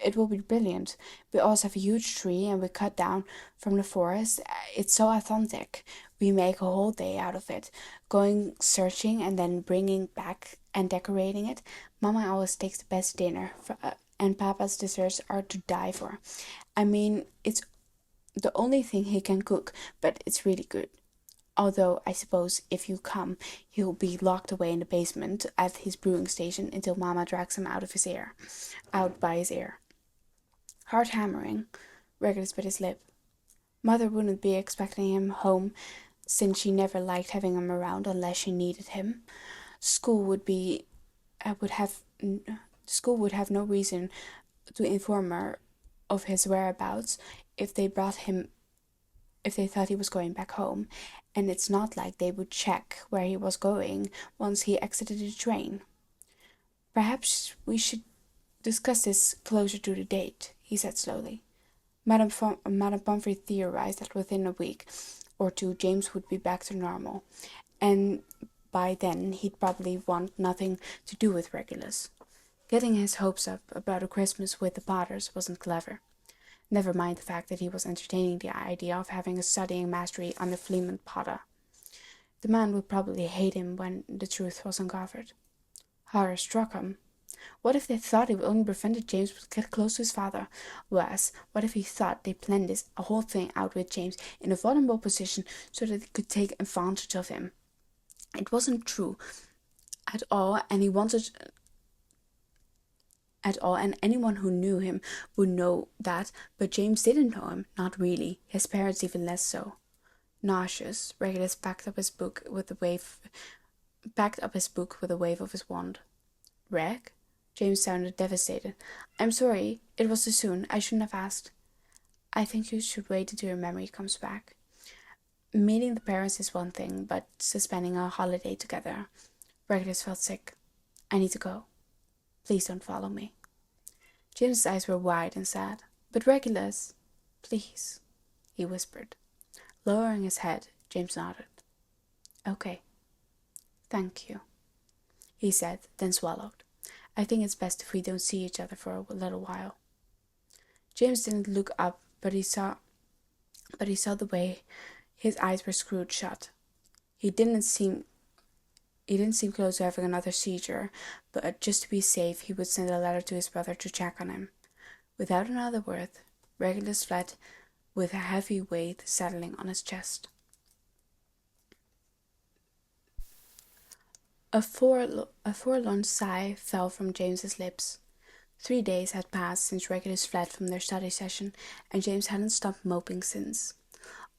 It will be brilliant. We also have a huge tree and we cut down from the forest. It's so authentic. We make a whole day out of it, going searching and then bringing back and decorating it. Mama always takes the best dinner, and Papa's desserts are to die for. I mean, it's the only thing he can cook, but it's really good. Although, I suppose, if you come, he'll be locked away in the basement at his brewing station until Mama drags him out by his ear. Hard hammering, Regulus bit his lip. Mother wouldn't be expecting him home, since she never liked having him around unless she needed him. School would have no reason to inform her of his whereabouts if they thought he was going back home, and it's not like they would check where he was going once he exited the train. Perhaps we should discuss this closer to the date, he said slowly. Madame Pomfrey theorized that within a week or two James would be back to normal, and by then he'd probably want nothing to do with Regulus. Getting his hopes up about a Christmas with the Potters wasn't clever. Never mind the fact that he was entertaining the idea of having a studying mastery under Fleamont Potter. The man would probably hate him when the truth was uncovered. Horror struck him. What if they thought he only prevented James from getting close to his father? Worse, what if he thought they planned this whole thing out with James in a vulnerable position so that they could take advantage of him? It wasn't true at all, and anyone who knew him would know that, but James didn't know him, not really, his parents even less so. Nauseous, Regulus packed up his book with a wave of his wand. Reg? James sounded devastated. I'm sorry, it was too soon, I shouldn't have asked. I think you should wait until your memory comes back. Meeting the parents is one thing, but spending a holiday together. Regulus felt sick. I need to go. Please don't follow me. James's eyes were wide and sad. But Regulus, please, he whispered. Lowering his head, James nodded. Okay. Thank you, he said, then swallowed. I think it's best if we don't see each other for a little while. James didn't look up, but he saw the way his eyes were screwed shut. He didn't seem close to having another seizure, but just to be safe, he would send a letter to his brother to check on him. Without another word, Regulus fled with a heavy weight settling on his chest. A forlorn sigh fell from James's lips. 3 days had passed since Regulus fled from their study session, and James hadn't stopped moping since.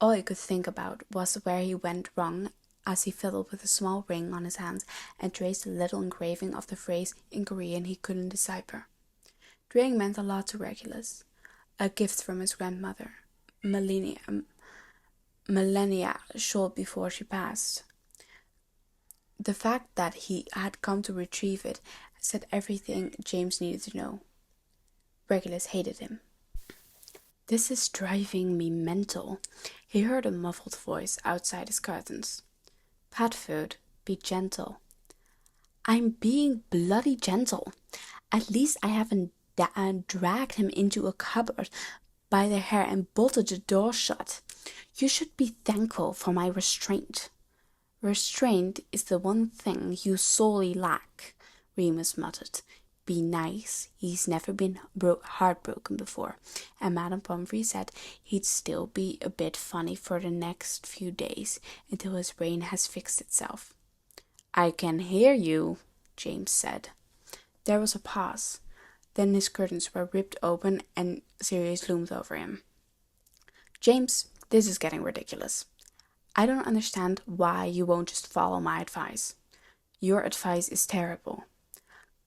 All he could think about was where he went wrong as he fiddled with a small ring on his hand and traced a little engraving of the phrase in Korean he couldn't decipher. The ring meant a lot to Regulus, a gift from his grandmother, millennia short before she passed. The fact that he had come to retrieve it said everything James needed to know. Regulus hated him. This is driving me mental, he heard a muffled voice outside his curtains. Padfoot, be gentle. I'm being bloody gentle. At least I haven't dragged him into a cupboard by the hair and bolted the door shut. You should be thankful for my restraint. Restraint is the one thing you sorely lack, Remus muttered. Be nice. He's never been heartbroken before, and Madame Pomfrey said he'd still be a bit funny for the next few days until his brain has fixed itself. I can hear you, James said. There was a pause. Then his curtains were ripped open and Sirius loomed over him. James, this is getting ridiculous. I don't understand why you won't just follow my advice. Your advice is terrible.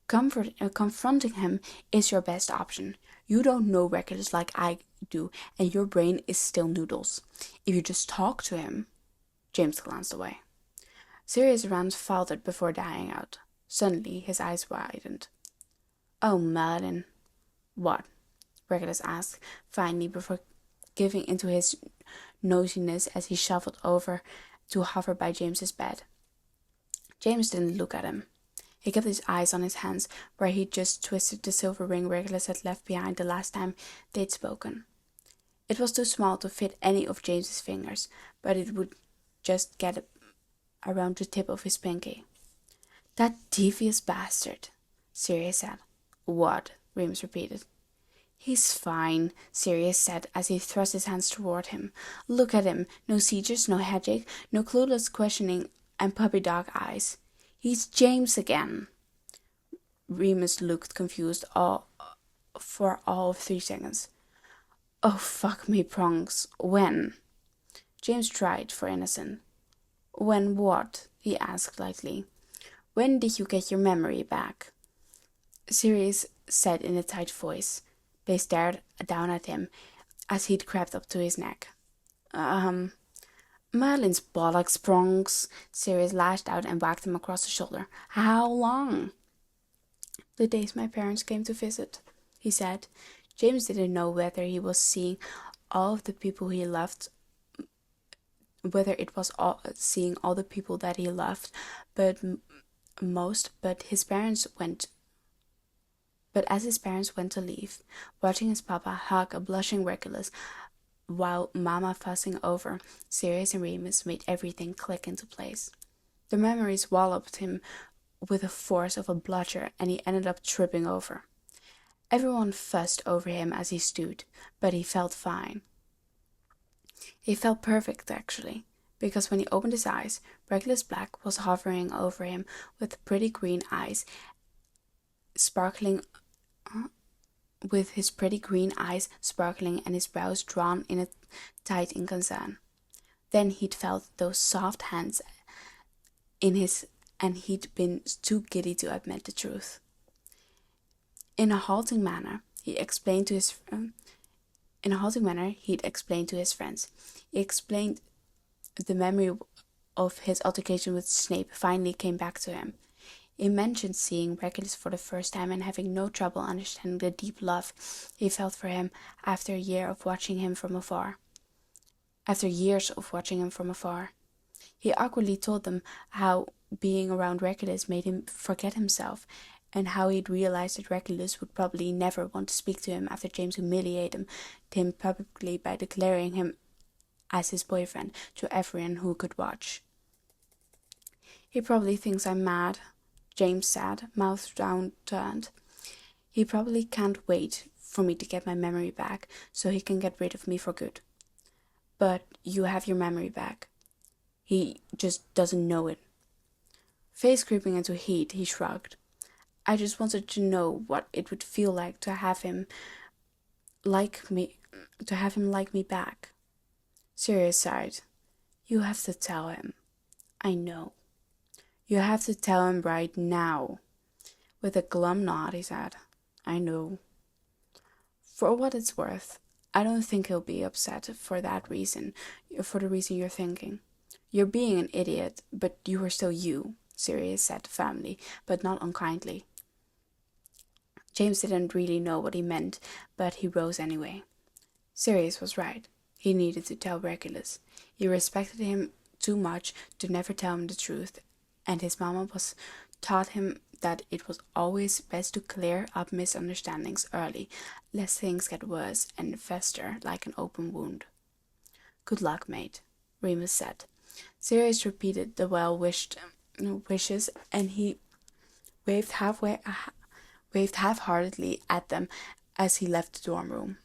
Confronting him is your best option. You don't know Regulus like I do, and your brain is still noodles. If you just talk to him... James glanced away. Sirius' round faltered before dying out. Suddenly, his eyes widened. Oh, Merlin. What? Regulus asked, finally, before giving into his nosiness as he shuffled over to hover by James's bed. James didn't look at him. He kept his eyes on his hands, where he'd just twisted the silver ring Regulus had left behind the last time they'd spoken. It was too small to fit any of James's fingers, but it would just get around the tip of his pinky. That devious bastard, Sirius said. What? Remus repeated. He's fine, Sirius said as he thrust his hands toward him. Look at him. No seizures, no headache, no clueless questioning and puppy dog eyes. He's James again. Remus looked confused for all of 3 seconds. Oh, fuck me, prongs. When? James tried for innocence. When what? He asked lightly. When did you get your memory back? Sirius said in a tight voice. They stared down at him as he'd crept up to his neck. Merlin's bollocks, prongs. Sirius lashed out and whacked him across the shoulder. How long? The days my parents came to visit, he said. James didn't know whether he was seeing all of the people he loved, whether it was seeing all the people that he loved, but his parents went. But as his parents went to leave, watching his papa hug a blushing Regulus while Mama fussing over Sirius and Remus made everything click into place. The memories walloped him with the force of a bludger, and he ended up tripping over. Everyone fussed over him as he stood, but he felt fine. He felt perfect, actually, because when he opened his eyes, Regulus Black was hovering over him with pretty green eyes sparkling and his brows drawn in a tight in concern. Then he'd felt those soft hands in his, and he'd been too giddy to admit the truth. In a halting manner, he'd explained to his friends. He explained the memory of his altercation with Snape finally came back to him. He mentioned seeing Regulus for the first time and having no trouble understanding the deep love he felt for him after years of watching him from afar. He awkwardly told them how being around Regulus made him forget himself, and how he'd realized that Regulus would probably never want to speak to him after James humiliated him publicly by declaring him as his boyfriend to everyone who could watch. He probably thinks I'm mad, James said, mouth downturned. He probably can't wait for me to get my memory back so he can get rid of me for good. But you have your memory back. He just doesn't know it. Face creeping into heat, he shrugged. I just wanted to know what it would feel like to have him like me back. Sirius sighed. You have to tell him. I know. You have to tell him right now. With a glum nod, he said, I know. For what it's worth, I don't think he'll be upset for the reason you're thinking. You're being an idiot, but you are still you, Sirius said firmly, but not unkindly. James didn't really know what he meant, but he rose anyway. Sirius was right. He needed to tell Regulus. He respected him too much to never tell him the truth, and his mama taught him that it was always best to clear up misunderstandings early, lest things get worse and fester like an open wound. Good luck, mate, Remus said. Sirius repeated the wishes, and he waved half-heartedly at them as he left the dorm room.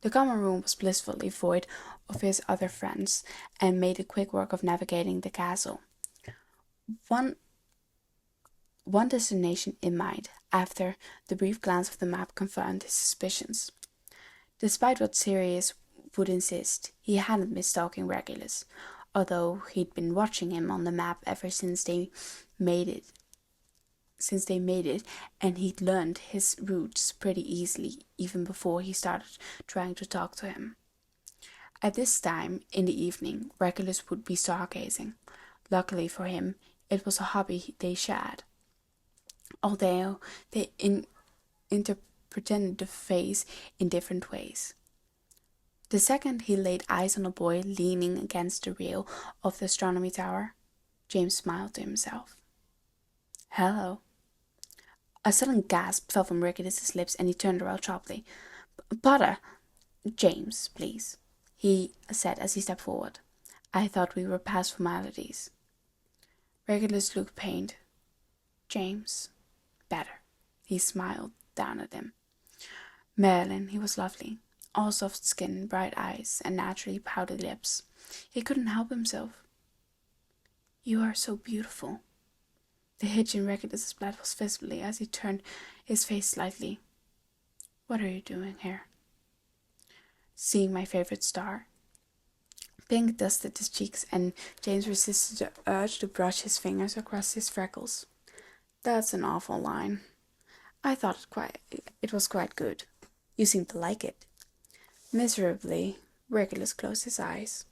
The common room was blissfully void of his other friends, and made a quick work of navigating the castle. One destination in mind, after the brief glance of the map confirmed his suspicions. Despite what Sirius would insist, he hadn't missed stalking Regulus, although he'd been watching him on the map ever since they made it. And he'd learned his routes pretty easily, even before he started trying to talk to him. At this time in the evening, Regulus would be stargazing. Luckily for him, it was a hobby they shared, although they interpreted the phase in different ways. The second he laid eyes on a boy leaning against the rail of the astronomy tower, James smiled to himself. "Hello." A sudden gasp fell from Regulus's lips, and he turned around sharply. "Potter!" "James, please," he said as he stepped forward. "I thought we were past formalities." Regulus looked pained. "James." "Better." He smiled down at him. Merlin, he was lovely. All soft skin, bright eyes, and naturally pouted lips. He couldn't help himself. "You are so beautiful." The hitch in Regulus's blood was visibly as he turned his face slightly. "What are you doing here?" "Seeing my favorite star." Pink dusted his cheeks, and James resisted the urge to brush his fingers across his freckles. "That's an awful line." "I thought it was quite good. You seem to like it." Miserably, Regulus closed his eyes.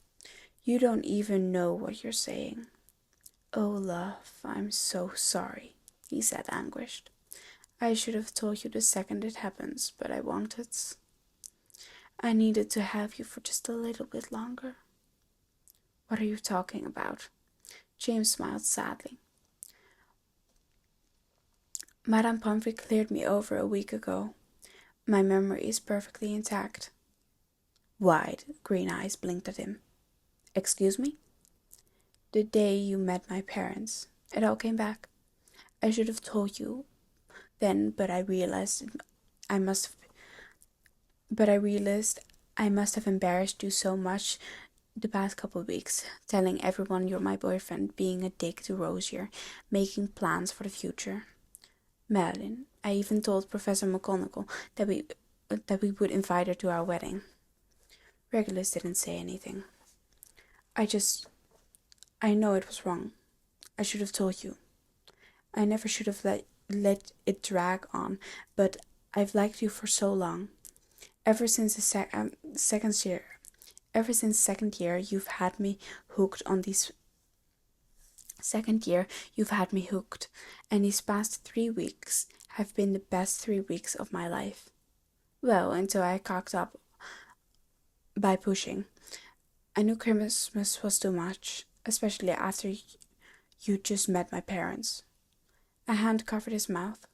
"You don't even know what you're saying." "Oh, love, I'm so sorry," he said, anguished. "I should have told you the second it happens, but I needed to have you for just a little bit longer." "What are you talking about?" James smiled sadly. "Madame Podfic cleared me over a week ago. My memory is perfectly intact." Wide green eyes blinked at him. "Excuse me?" "The day you met my parents, it all came back. I should have told you then, but I realized I must have embarrassed you so much the past couple of weeks, telling everyone you're my boyfriend, being a dick to Rosier, making plans for the future. Merlin, I even told Professor McGonagall that we would invite her to our wedding." Regulus didn't say anything. I know it was wrong. I should have told you. I never should have let it drag on, but I've liked you for so long. Ever since second year, you've had me hooked on these. Second year, you've had me hooked, and these past 3 weeks have been the best 3 weeks of my life. Well, until I cocked up by pushing. I knew Christmas was too much, especially after you just met my parents. A hand covered his mouth.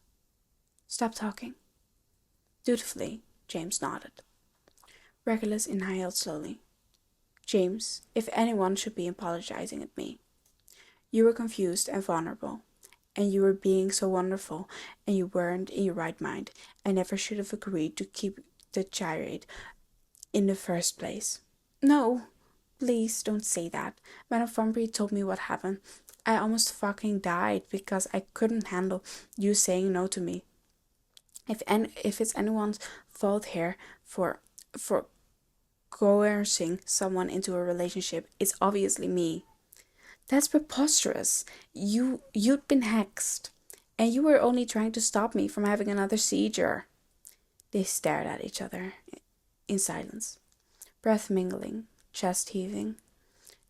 "Stop talking." Dutifully, James nodded. Regulus inhaled slowly. "James, if anyone should be apologizing at me. You were confused and vulnerable, and you were being so wonderful, and you weren't in your right mind. I never should have agreed to keep the charade in the first place." "No, please don't say that. Madame Pomfrey told me what happened. I almost fucking died because I couldn't handle you saying no to me. If it's anyone's fault here for coercing someone into a relationship, it's obviously me." "That's preposterous. You'd been hexed, and you were only trying to stop me from having another seizure." They stared at each other in silence, breath mingling, chest heaving.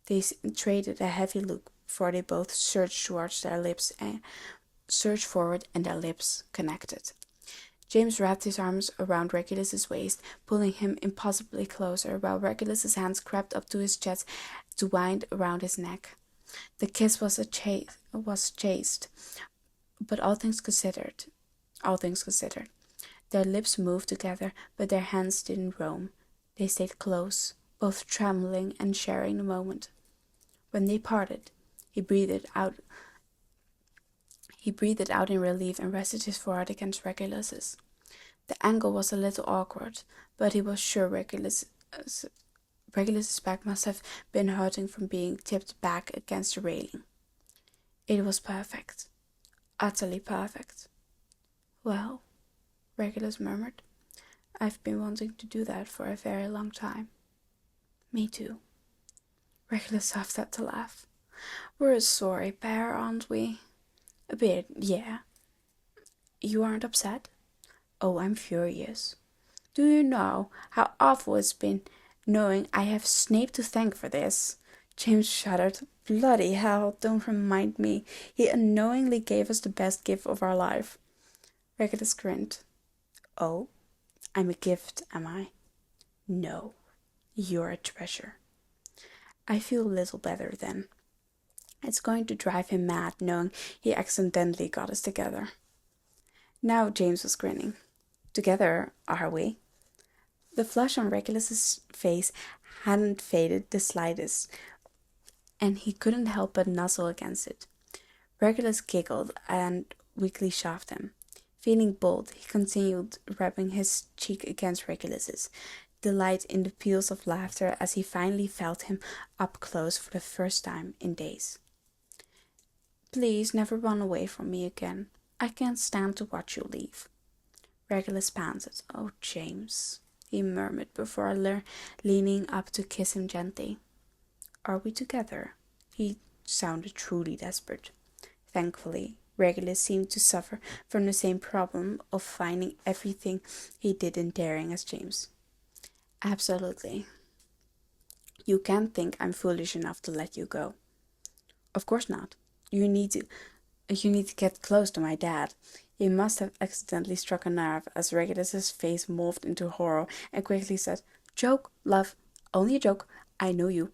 They traded a heavy look before they both surged forward, and their lips connected. James wrapped his arms around Regulus's waist, pulling him impossibly closer, while Regulus's hands crept up to his chest to wind around his neck. The kiss was chaste, but all things considered, their lips moved together, but their hands didn't roam. They stayed close, both trembling and sharing the moment. When they parted, he breathed out in relief and rested his forehead against Regulus's. The angle was a little awkward, but he was sure Regulus's back must have been hurting from being tipped back against the railing. It was perfect. Utterly perfect. Well, Regulus murmured, I've been wanting to do that for a very long time. Me too. Regulus had to laugh. We're a sorry pair, aren't we? A bit, yeah. You aren't upset? Oh, I'm furious. Do you know how awful it's been knowing I have Snape to thank for this? James shuddered. Bloody hell, don't remind me. He unknowingly gave us the best gift of our life. Regulus grinned. Oh, I'm a gift, am I? No, you're a treasure. I feel a little better then. It's going to drive him mad knowing he accidentally got us together. Now James was grinning. Together, are we? The flush on Regulus's face hadn't faded the slightest, and he couldn't help but nuzzle against it. Regulus giggled and weakly shoved him. Feeling bold, he continued rubbing his cheek against Regulus's, delight in the peals of laughter as he finally felt him up close for the first time in days. Please never run away from me again. I can't stand to watch you leave. Regulus panted. Oh, James, he murmured before leaning up to kiss him gently. Are we together? He sounded truly desperate. Thankfully, Regulus seemed to suffer from the same problem of finding everything he did endearing as James. Absolutely. You can't think I'm foolish enough to let you go. Of course not. You need to get close to my dad. He must have accidentally struck a nerve as Regulus's face morphed into horror and quickly said, Joke, love, only a joke. I know you.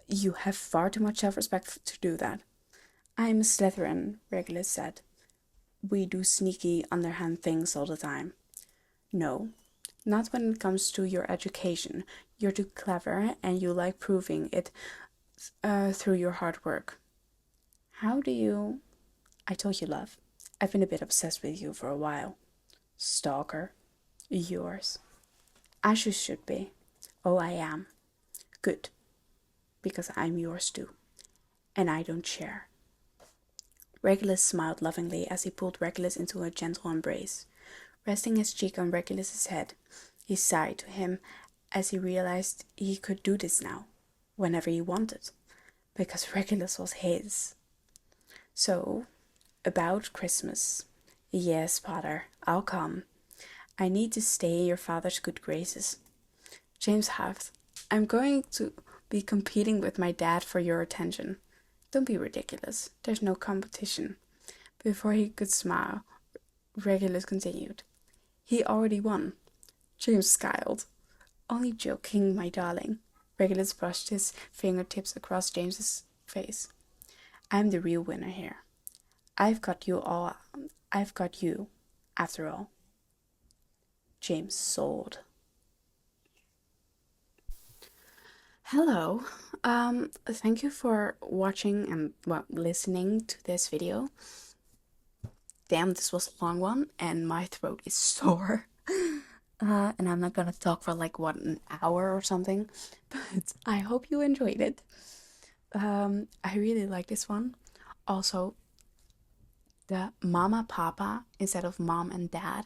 You have far too much self-respect to do that. I'm a Slytherin, Regulus said. We do sneaky, underhand things all the time. No, not when it comes to your education. You're too clever and you like proving it through your hard work. How do you... I told you, love. I've been a bit obsessed with you for a while. Stalker. Yours. As you should be. Oh, I am. Good. Because I'm yours too. And I don't share. Regulus smiled lovingly as he pulled Regulus into a gentle embrace. Resting his cheek on Regulus's head, he sighed to him as he realized he could do this now, whenever he wanted, because Regulus was his. So, about Christmas. Yes, Potter, I'll come. I need to stay in your father's good graces. James huffed. I'm going to be competing with my dad for your attention. Don't be ridiculous. There's no competition. Before he could smile, Regulus continued. He already won. James scowled. Only joking, my darling. Regulus brushed his fingertips across James's face. I'm the real winner here. I've got you, after all. James soared. Hello. Thank you for watching and listening to this video. Damn, this was a long one and my throat is sore. And I'm not gonna talk for an hour or something, but I hope you enjoyed it. I really like this one. Also, the mama papa instead of mom and dad.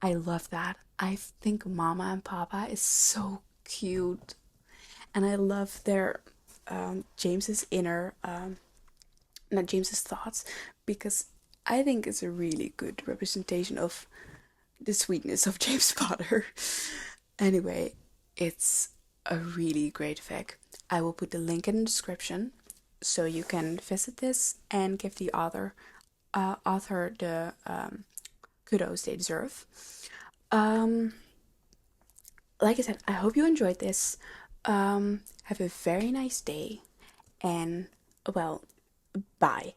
I love that. I think mama and papa is so cute. And I love their James's thoughts, because I think it's a really good representation of the sweetness of James Potter. Anyway, it's a really great fic. I will put the link in the description so you can visit this and give the author the kudos they deserve. Like I said, I hope you enjoyed this. Have a very nice day, and well, bye.